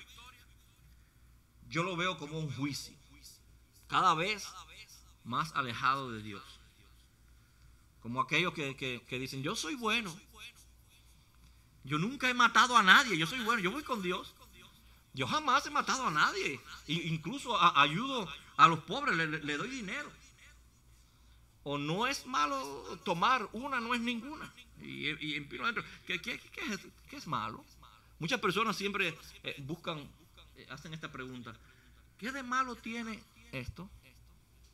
Yo lo veo como un juicio. Cada vez más alejado de Dios. Como aquellos que dicen, yo soy bueno. Yo nunca he matado a nadie. Yo soy bueno. Yo voy con Dios. Yo jamás he matado a nadie. Incluso ayudo a los pobres. Le doy dinero. O no es malo tomar una, no es ninguna. Y empino adentro. ¿Qué es malo? Muchas personas siempre hacen esta pregunta. ¿Qué de malo tiene esto?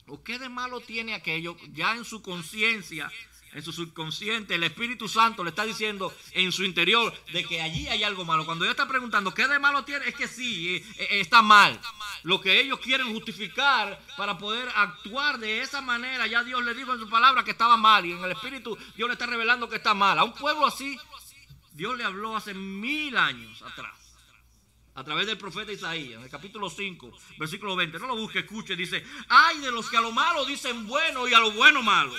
¿O qué de malo tiene aquello? Ya en su conciencia, en su subconsciente, el Espíritu Santo le está diciendo en su interior de que allí hay algo malo. Cuando ellos están preguntando ¿qué de malo tiene? Es que sí, está mal. Lo que ellos quieren justificar para poder actuar de esa manera, ya Dios le dijo en su palabra que estaba mal. Y en el Espíritu Dios le está revelando que está mal. A un pueblo así, Dios le habló hace 1000 años atrás. a través del profeta Isaías, en el capítulo 5, versículo 20. No lo busque, escuche, dice: ay de los que a lo malo dicen bueno y a lo bueno malo,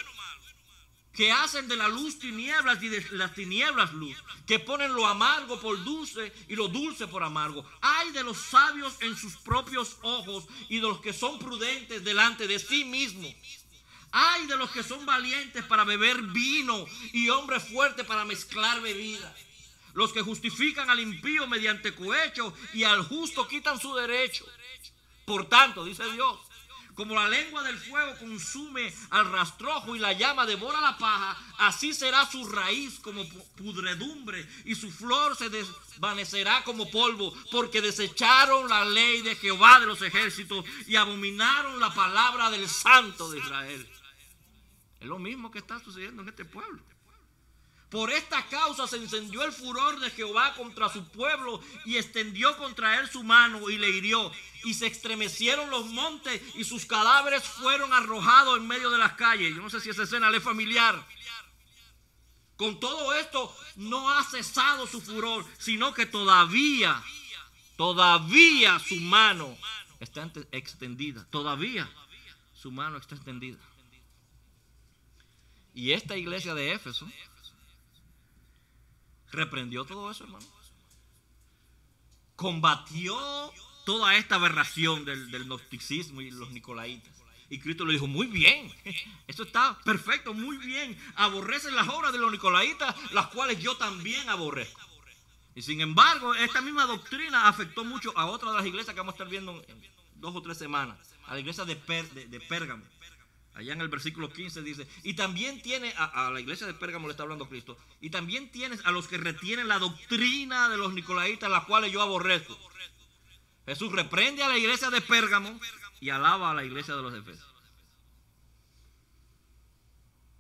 que hacen de la luz tinieblas y de las tinieblas luz, que ponen lo amargo por dulce y lo dulce por amargo. Ay de los sabios en sus propios ojos y de los que son prudentes delante de sí mismos. Ay de los que son valientes para beber vino y hombres fuertes para mezclar bebida. Los que justifican al impío mediante cohecho y al justo quitan su derecho. Por tanto, dice Dios, como la lengua del fuego consume al rastrojo y la llama devora la paja, así será su raíz como pudredumbre y su flor se desvanecerá como polvo, porque desecharon la ley de Jehová de los ejércitos y abominaron la palabra del Santo de Israel. Es lo mismo que está sucediendo en este pueblo. Por esta causa se encendió el furor de Jehová contra su pueblo y extendió contra él su mano y le hirió. Y se estremecieron los montes y sus cadáveres fueron arrojados en medio de las calles. Yo no sé si esa escena le es familiar. Con todo esto no ha cesado su furor, sino que todavía su mano está extendida. Todavía su mano está extendida. Y esta iglesia de Éfeso reprendió todo eso, hermano. Combatió toda esta aberración del gnosticismo y los nicolaitas. Y Cristo le dijo: muy bien, eso está perfecto, muy bien. Aborrecen las obras de los nicolaitas, las cuales yo también aborrezco. Y sin embargo, esta misma doctrina afectó mucho a otra de las iglesias que vamos a estar viendo en 2 o 3 semanas. A la iglesia de Pérgamo. Allá en el versículo 15 dice: y también tiene, a la iglesia de Pérgamo le está hablando Cristo, y también tienes a los que retienen la doctrina de los nicolaitas, las cuales yo aborrezco. Jesús reprende a la iglesia de Pérgamo y alaba a la iglesia de los Efesios.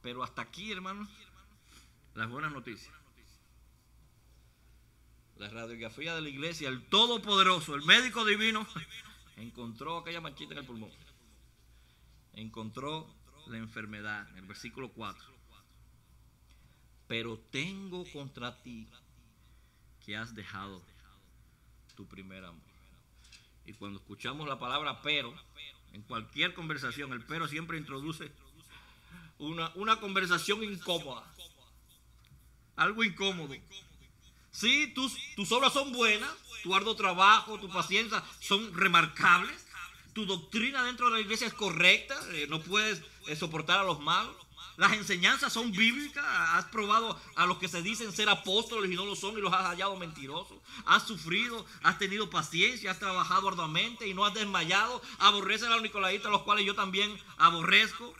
Pero hasta aquí, hermanos, las buenas noticias. La radiografía de la iglesia, el Todopoderoso, el médico divino, encontró aquella manchita en el pulmón. Encontró la enfermedad en el versículo 4. Pero tengo contra ti que has dejado tu primer amor. Y cuando escuchamos la palabra pero, en cualquier conversación, el pero siempre introduce una conversación incómoda, algo incómodo. Sí, tus obras son buenas, tu arduo trabajo, tu paciencia son remarcables. Tu doctrina dentro de la iglesia es correcta, no puedes soportar a los malos. Las enseñanzas son bíblicas. Has probado a los que se dicen ser apóstoles y no lo son y los has hallado mentirosos. Has sufrido, has tenido paciencia, has trabajado arduamente y no has desmayado. Aborreces a los nicolaitas, los cuales yo también aborrezco.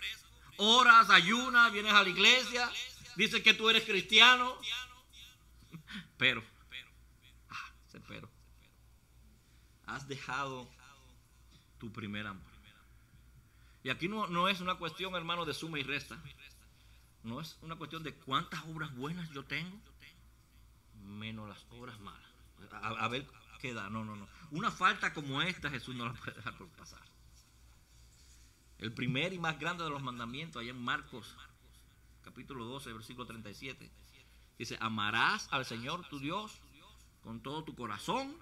Oras, ayunas, vienes a la iglesia, dices que tú eres cristiano. Pero, has dejado tu primer amor. Y aquí no es una cuestión, hermano, de suma y resta. No es una cuestión de cuántas obras buenas yo tengo menos las obras malas. A ver qué da. No. Una falta como esta Jesús no la puede dejar por pasar. El primer y más grande de los mandamientos, allá en Marcos capítulo 12, versículo 37, dice: amarás al Señor tu Dios con todo tu corazón,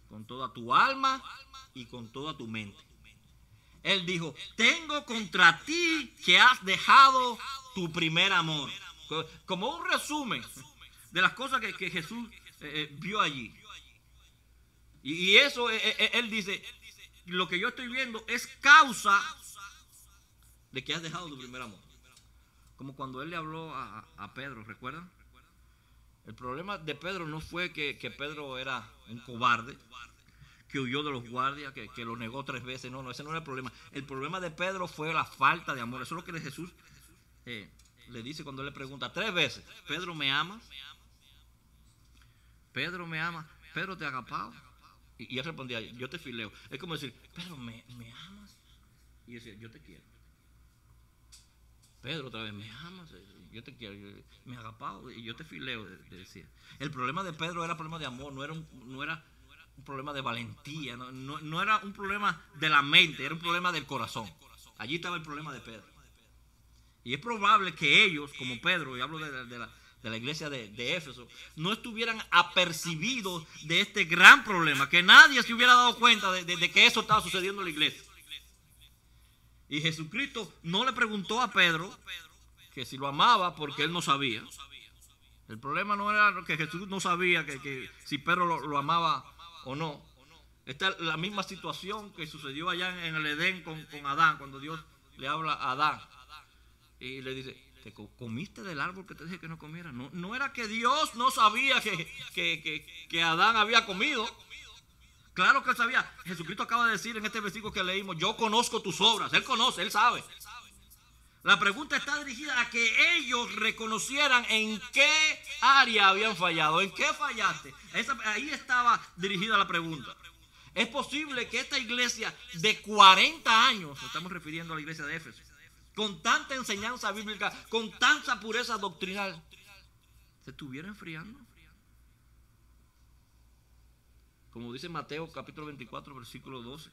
con toda tu alma y con toda tu mente. Él dijo: tengo contra ti que has dejado tu primer amor. Como un resumen de las cosas que Jesús vio allí. Y eso, él dice, lo que yo estoy viendo es causa de que has dejado tu primer amor. Como cuando él le habló a Pedro, ¿recuerdan? El problema de Pedro no fue que Pedro era un cobarde, que huyó de los guardias, que lo negó 3 veces. No, ese no era el problema. El problema de Pedro fue la falta de amor. Eso es lo que Jesús le dice cuando él le pregunta 3 veces: Pedro, ¿me amas? Pedro, ¿me amas? Pedro, ¿te agapado? Y él respondía: yo te fileo. Es como decir: Pedro, ¿me amas? Y decía: yo te quiero. Pedro, otra vez: ¿me amas? Yo te quiero. Me agapado y yo te fileo, decía. El problema de Pedro era problema de amor, no era un problema de valentía, no era un problema de la mente, era un problema del corazón. Allí estaba el problema de Pedro. Y es probable que ellos, como Pedro, y hablo de de la iglesia de Éfeso, no estuvieran apercibidos de este gran problema, que nadie se hubiera dado cuenta de que eso estaba sucediendo en la iglesia. Y Jesucristo no le preguntó a Pedro que si lo amaba, porque él no sabía. El problema no era que Jesús no sabía que si Pedro lo amaba o no. Esta es la misma situación que sucedió allá en el Edén con Adán, cuando Dios le habla a Adán y le dice: ¿te comiste del árbol que te dije que no comiera? No era que Dios no sabía que Adán había comido. Claro que él sabía. Jesucristo acaba de decir en este versículo que leímos: yo conozco tus obras. Él conoce, él sabe. La pregunta está dirigida a que ellos reconocieran en qué área habían fallado. ¿En qué fallaste? Ahí estaba dirigida la pregunta. Es posible que esta iglesia de 40 años, estamos refiriendo a la iglesia de Éfeso, con tanta enseñanza bíblica, con tanta pureza doctrinal, se estuviera enfriando. Como dice Mateo capítulo 24, versículo 12,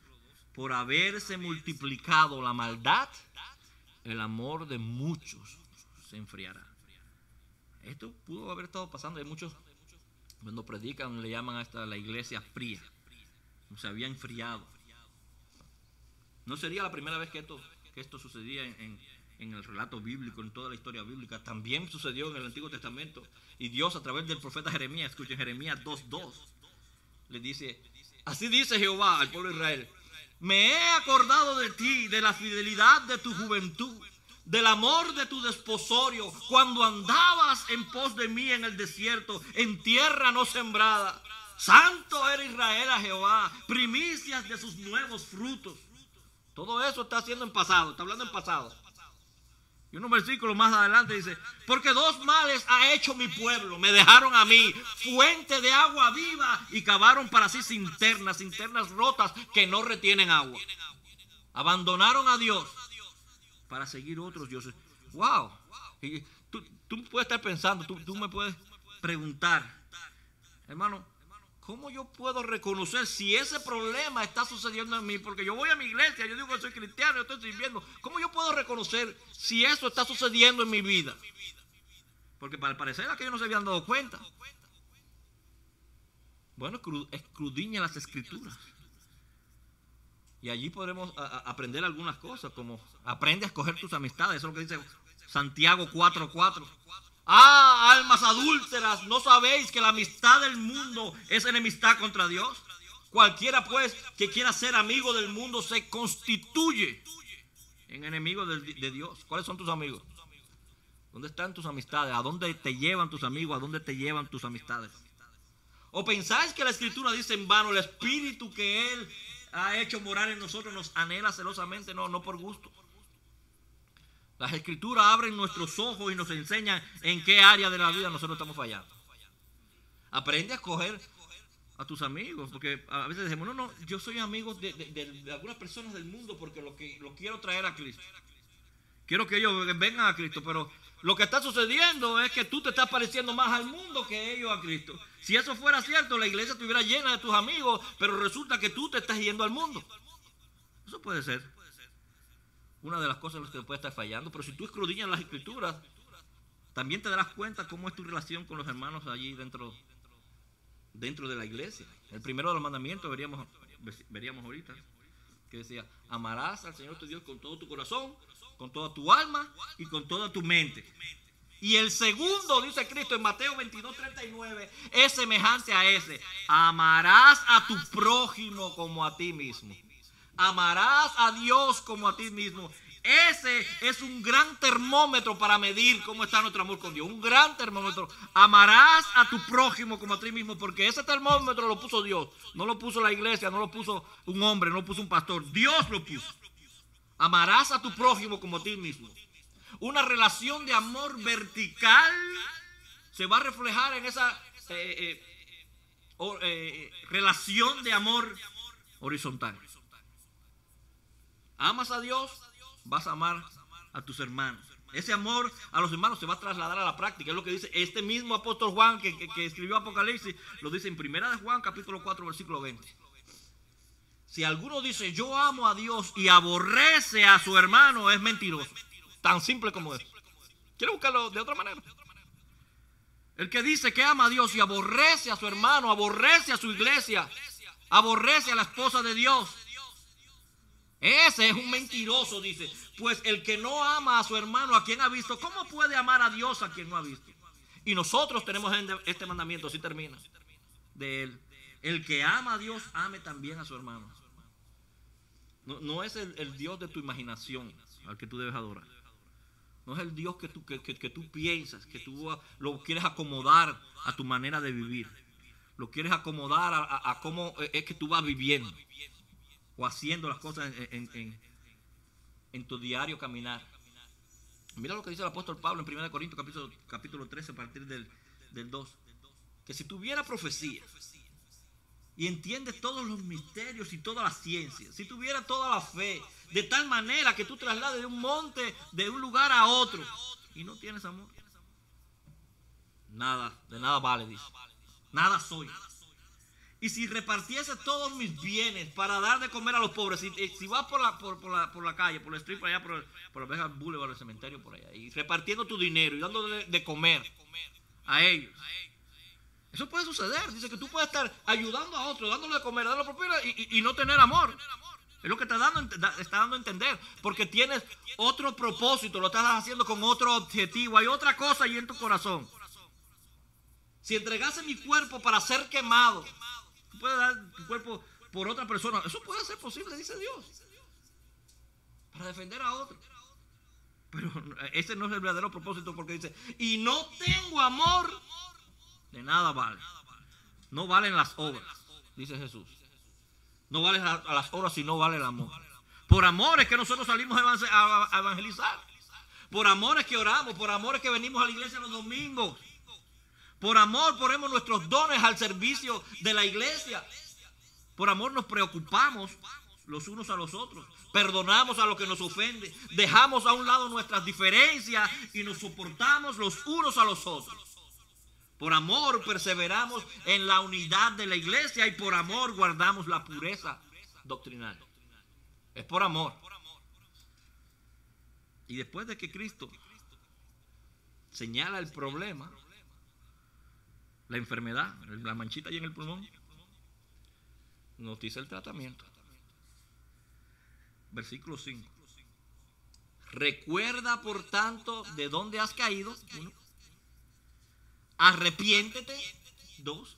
por haberse multiplicado la maldad, el amor de muchos se enfriará. Esto pudo haber estado pasando. Hay muchos, cuando predican, le llaman a esta la iglesia fría. Se había enfriado. No sería la primera vez que esto sucedía en el relato bíblico, en toda la historia bíblica. También sucedió en el Antiguo Testamento. Y Dios, a través del profeta Jeremías, escuchen Jeremías 2:2, le dice: así dice Jehová al pueblo de Israel: me he acordado de ti, de la fidelidad de tu juventud, del amor de tu desposorio, cuando andabas en pos de mí en el desierto, en tierra no sembrada. Santo era Israel a Jehová, primicias de sus nuevos frutos. Todo eso está haciendo en pasado, está hablando en pasado. Y unos versículos más adelante dice: porque dos males ha hecho mi pueblo, me dejaron a mí fuente de agua viva y cavaron para sí cisternas rotas que no retienen agua. Abandonaron a Dios para seguir otros dioses. Wow. Y tú puedes estar pensando, tú me puedes preguntar: hermano, ¿cómo yo puedo reconocer si ese problema está sucediendo en mí? Porque yo voy a mi iglesia, yo digo que soy cristiano, yo estoy sirviendo. ¿Cómo yo puedo reconocer si eso está sucediendo en mi vida? Porque al parecer aquellos no se habían dado cuenta. Bueno, escudriña las escrituras. Y allí podremos aprender algunas cosas, como aprende a escoger tus amistades. Eso es lo que dice Santiago 4:4. Ah, almas adúlteras, ¿no sabéis que la amistad del mundo es enemistad contra Dios? Cualquiera pues que quiera ser amigo del mundo se constituye en enemigo de Dios. ¿Cuáles son tus amigos? ¿Dónde están tus amistades? ¿A dónde te llevan tus amigos? ¿A dónde te llevan tus amistades? ¿O pensáis que la Escritura dice en vano: el Espíritu que Él ha hecho morar en nosotros nos anhela celosamente? No por gusto. Las Escrituras abren nuestros ojos y nos enseñan en qué área de la vida nosotros estamos fallando. Aprende a escoger a tus amigos, porque a veces decimos: no, yo soy amigo de algunas personas del mundo porque lo quiero traer a Cristo. Quiero que ellos vengan a Cristo, pero lo que está sucediendo es que tú te estás pareciendo más al mundo que ellos a Cristo. Si eso fuera cierto, la iglesia estuviera llena de tus amigos, pero resulta que tú te estás yendo al mundo. Eso puede ser una de las cosas en las que puede estar fallando. Pero si tú escudriñas las Escrituras, también te darás cuenta cómo es tu relación con los hermanos allí dentro de la iglesia. El primero de los mandamientos veríamos ahorita, que decía: amarás al Señor tu Dios con todo tu corazón, con toda tu alma y con toda tu mente. Y el segundo, dice Cristo en Mateo 22:39, es semejante a ese: amarás a tu prójimo como a ti mismo. Amarás a Dios como a ti mismo. Ese es un gran termómetro para medir cómo está nuestro amor con Dios. Un gran termómetro. Amarás a tu prójimo como a ti mismo, porque ese termómetro lo puso Dios. No lo puso la iglesia, no lo puso un hombre, no lo puso un pastor. Dios lo puso. Amarás a tu prójimo como a ti mismo. Una relación de amor vertical se va a reflejar en esa relación de amor horizontal. Amas a Dios, vas a amar a tus hermanos. Ese amor a los hermanos se va a trasladar a la práctica. Es lo que dice este mismo apóstol Juan que escribió Apocalipsis. Lo dice en 1 Juan capítulo 4 versículo 20. Si alguno dice: yo amo a Dios, y aborrece a su hermano, es mentiroso. Tan simple como es. ¿Quiere buscarlo de otra manera? El que dice que ama a Dios y aborrece a su hermano, aborrece a su iglesia, aborrece a la esposa de Dios. Ese es un mentiroso, dice. Pues el que no ama a su hermano, a quien ha visto, ¿cómo puede amar a Dios a quien no ha visto? Y nosotros tenemos este mandamiento, así termina, de él. El que ama a Dios, ame también a su hermano. No es el Dios de tu imaginación al que tú debes adorar. No es el Dios que tú piensas, que tú lo quieres acomodar a tu manera de vivir. Lo quieres acomodar a cómo es que tú vas viviendo o haciendo las cosas en tu diario caminar. Mira lo que dice el apóstol Pablo en 1 Corintios capítulo 13 a partir del 2. Que si tuviera profecía y entiende todos los misterios y toda la ciencia, si tuviera toda la fe, de tal manera que tú traslades de un monte, de un lugar a otro, y no tienes amor, nada, de nada vale, dice. Nada soy. Y si repartiese todos mis bienes para dar de comer a los pobres, si vas por la calle, por la street, por allá, por el Boulevard, el cementerio, por allá, y repartiendo tu dinero y dándole de comer a ellos, eso puede suceder. Dice que tú puedes estar ayudando a otros, dándole de comer, dándole propina y no tener amor. Es lo que está dando a entender. Porque tienes otro propósito, lo estás haciendo con otro objetivo. Hay otra cosa ahí en tu corazón. Si entregase mi cuerpo para ser quemado, tú puedes dar tu cuerpo por otra persona. Eso puede ser posible, dice Dios. Para defender a otro. Pero ese no es el verdadero propósito, porque dice, y no tengo amor, de nada vale. No valen las obras, dice Jesús. No valen a las obras si no vale el amor. Por amor es que nosotros salimos a evangelizar. Por amor es que oramos. Por amor es que venimos a la iglesia los domingos. Por amor ponemos nuestros dones al servicio de la iglesia. Por amor nos preocupamos los unos a los otros. Perdonamos a los que nos ofenden. Dejamos a un lado nuestras diferencias y nos soportamos los unos a los otros. Por amor perseveramos en la unidad de la iglesia y por amor guardamos la pureza doctrinal. Es por amor. Y después de que Cristo señala el problema, la enfermedad, la manchita ahí en el pulmón, nos dice el tratamiento. Versículo 5. Recuerda, por tanto, de dónde has caído. 1. Arrepiéntete. 2.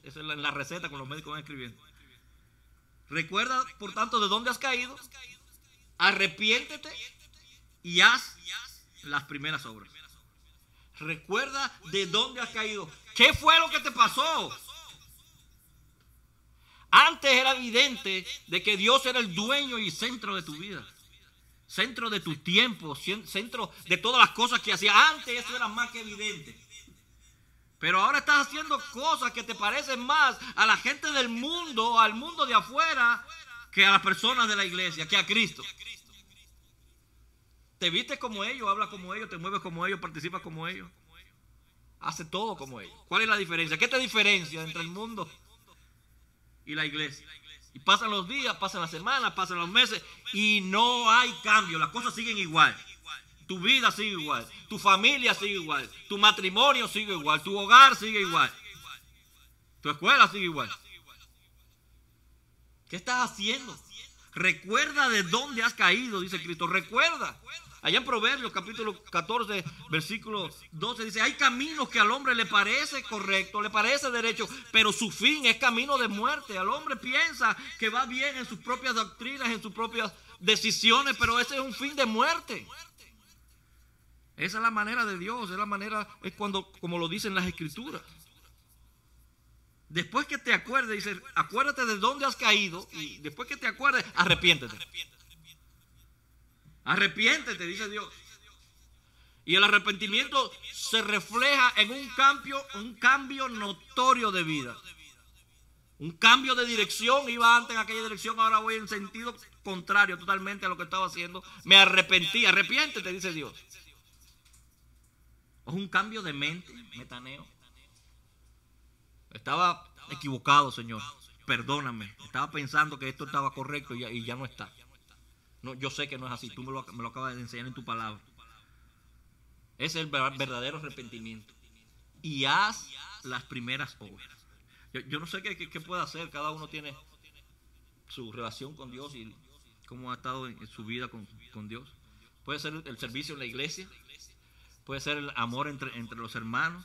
Esa es la receta con los médicos van escribiendo. Recuerda, por tanto, de dónde has caído. Arrepiéntete y haz las primeras obras. Recuerda de dónde has caído. ¿Qué fue lo que te pasó? Antes era evidente de que Dios era el dueño y centro de tu vida. Centro de tu tiempo. Centro de todas las cosas que hacías. Antes eso era más que evidente. Pero ahora estás haciendo cosas que te parecen más a la gente del mundo, al mundo de afuera, que a las personas de la iglesia, que a Cristo. Te vistes como ellos, hablas como ellos, te mueves como ellos, participas como ellos. Hace todo como ellos. ¿Cuál es la diferencia? ¿Qué te diferencia entre el mundo y la iglesia? Y pasan los días, pasan las semanas, pasan los meses y no hay cambio. Las cosas siguen igual. Tu vida sigue igual. Tu familia sigue igual. Tu matrimonio sigue igual. Tu hogar sigue igual. Tu escuela sigue igual. ¿Qué estás haciendo? Recuerda de dónde has caído, dice Cristo. Recuerda. Allá en Proverbios capítulo 14, versículo 12 dice, hay caminos que al hombre le parece correcto, le parece derecho, pero su fin es camino de muerte. Al hombre piensa que va bien en sus propias doctrinas, en sus propias decisiones, pero ese es un fin de muerte. Esa es la manera de Dios, es cuando, como lo dicen las escrituras. Después que te acuerdes, dice, acuérdate de dónde has caído, y después que te acuerdes, arrepiéntete. Arrepiéntete, dice Dios. Y el arrepentimiento se refleja en un cambio notorio de vida. Un cambio de dirección. Iba antes en aquella dirección, ahora voy en sentido contrario totalmente a lo que estaba haciendo. Me arrepentí. Arrepiéntete, dice Dios. Es un cambio de mente, metaneo. Estaba equivocado, Señor. Perdóname. Estaba pensando que esto estaba correcto y ya no está. No, yo sé que no es así. Tú me lo acabas de enseñar en tu palabra. Ese es el verdadero arrepentimiento. y haz las primeras obras. Yo no sé qué puede hacer. Cada uno tiene su relación con Dios y cómo ha estado en su vida con Dios. Puede ser el servicio en la iglesia, puede ser el amor entre los hermanos,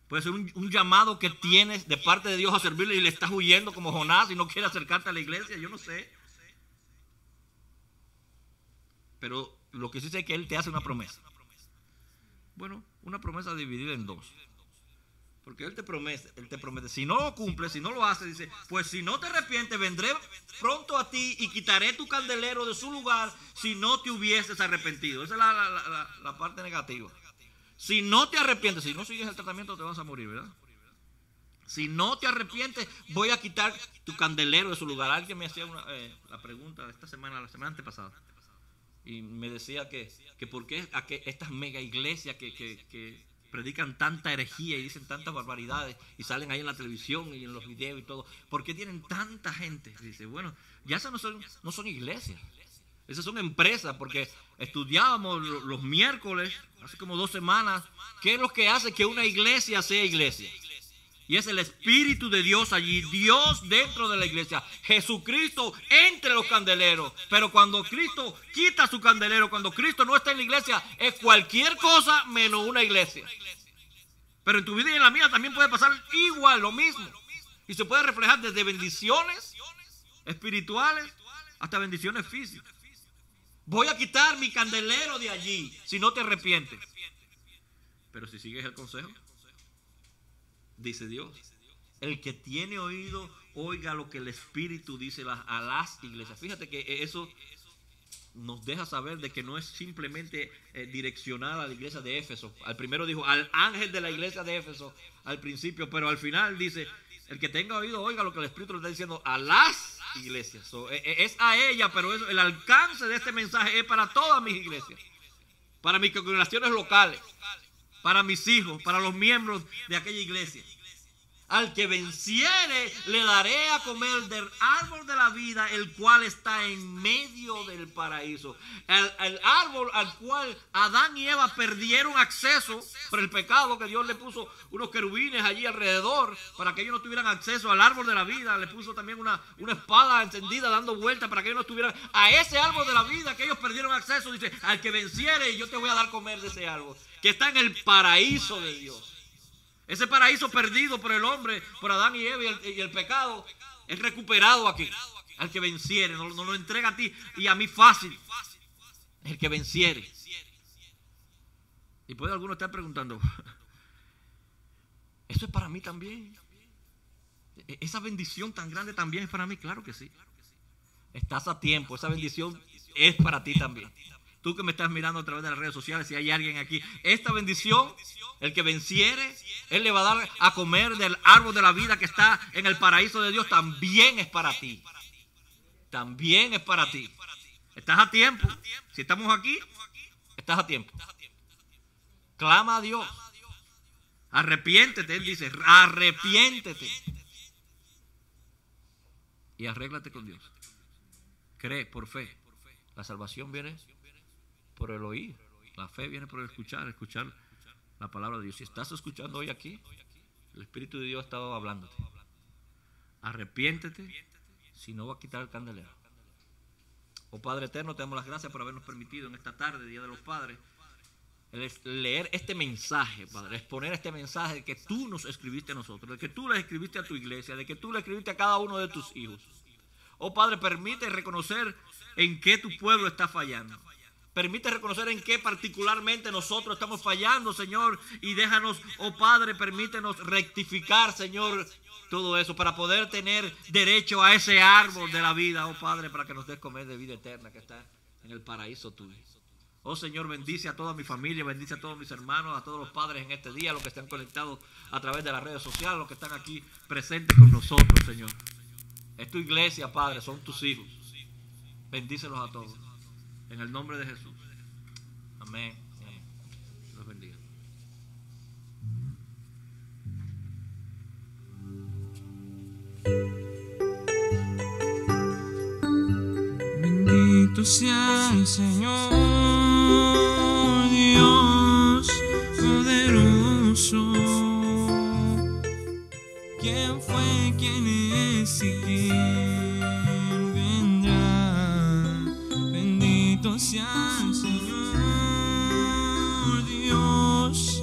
puede ser un llamado que tienes de parte de Dios a servirle y le estás huyendo como Jonás y no quieres acercarte a la iglesia. Yo no sé. Pero lo que sí sé es que Él te hace una promesa. Bueno, una promesa dividida en dos. Porque Él te promete, si no lo cumple, si no lo hace, dice, pues si no te arrepientes, vendré pronto a ti y quitaré tu candelero de su lugar si no te hubieses arrepentido. Esa es la parte negativa. Si no te arrepientes, si no sigues el tratamiento, te vas a morir, ¿verdad? Si no te arrepientes, voy a quitar tu candelero de su lugar. Alguien me hacía la pregunta esta semana, la semana antepasada, y me decía que por qué estas mega iglesias que predican tanta herejía y dicen tantas barbaridades y salen ahí en la televisión y en los videos y todo, ¿por qué tienen tanta gente? Dice, bueno, ya esas no son iglesias, esas son empresas, porque estudiábamos los miércoles, hace como 2 semanas, qué es lo que hace que una iglesia sea iglesia. Y es el Espíritu de Dios allí, Dios dentro de la iglesia, Jesucristo entre los candeleros. Pero cuando Cristo quita su candelero, cuando Cristo no está en la iglesia, es cualquier cosa menos una iglesia. Pero en tu vida y en la mía también puede pasar igual, lo mismo. Y se puede reflejar desde bendiciones espirituales hasta bendiciones físicas. Voy a quitar mi candelero de allí si no te arrepientes. Pero si sigues el consejo, dice Dios, el que tiene oído, oiga lo que el Espíritu dice a las iglesias. Fíjate que eso nos deja saber de que no es simplemente direccionar a la iglesia de Éfeso. Al primero dijo, al ángel de la iglesia de Éfeso, al principio, pero al final dice, el que tenga oído, oiga lo que el Espíritu le está diciendo a las iglesias. Es a ella, pero el alcance de este mensaje es para todas mis iglesias, para mis congregaciones locales, para mis hijos, para los miembros de aquella iglesia. Al que venciere, le daré a comer del árbol de la vida, el cual está en medio del paraíso. El árbol al cual Adán y Eva perdieron acceso por el pecado, que Dios le puso unos querubines allí alrededor para que ellos no tuvieran acceso al árbol de la vida. Le puso también una espada encendida dando vueltas para que ellos no tuvieran a ese árbol de la vida que ellos perdieron acceso. Dice, al que venciere, yo te voy a dar comer de ese árbol, que está en el paraíso de Dios. Ese paraíso perdido por el hombre, por Adán y Eva y el pecado, es recuperado aquí. Al que venciere, no lo entrega a ti y a mí fácil. El que venciere. Y puede alguno estar preguntando, ¿eso es para mí también? ¿Esa bendición tan grande también es para mí? Claro que sí. Estás a tiempo, esa bendición es para ti también. Tú que me estás mirando a través de las redes sociales, si hay alguien aquí, esta bendición, el que venciere, Él le va a dar a comer del árbol de la vida que está en el paraíso de Dios, también es para ti. También es para ti. Estás a tiempo. Si estamos aquí, estás a tiempo. Clama a Dios. Arrepiéntete, Él dice, arrepiéntete. Y arréglate con Dios. Cree por fe. La salvación viene por el oír. La fe viene por el escuchar la palabra de Dios. Si estás escuchando hoy aquí, el Espíritu de Dios ha estado hablándote. Arrepiéntete, si no va a quitar el candelero. Oh Padre eterno, te damos las gracias por habernos permitido en esta tarde, Día de los Padres, leer este mensaje, Padre, exponer este mensaje de que tú nos escribiste a nosotros, de que tú le escribiste a tu iglesia, de que tú le escribiste a cada uno de tus hijos. Oh Padre, permite reconocer en qué tu pueblo está fallando. Permite reconocer en qué particularmente nosotros estamos fallando, Señor. Y déjanos, oh Padre, permítenos rectificar, Señor, todo eso para poder tener derecho a ese árbol de la vida, oh Padre, para que nos des comer de vida eterna que está en el paraíso tuyo. Oh Señor, bendice a toda mi familia, bendice a todos mis hermanos, a todos los padres en este día, los que están conectados a través de las redes sociales, los que están aquí presentes con nosotros, Señor. Es tu iglesia, Padre, son tus hijos. Bendícelos a todos. En el nombre de Jesús. Amén. Los bendiga. Bendito sea el Señor, Dios poderoso. quién es y quién vendrá. Bendito sea el Señor Dios.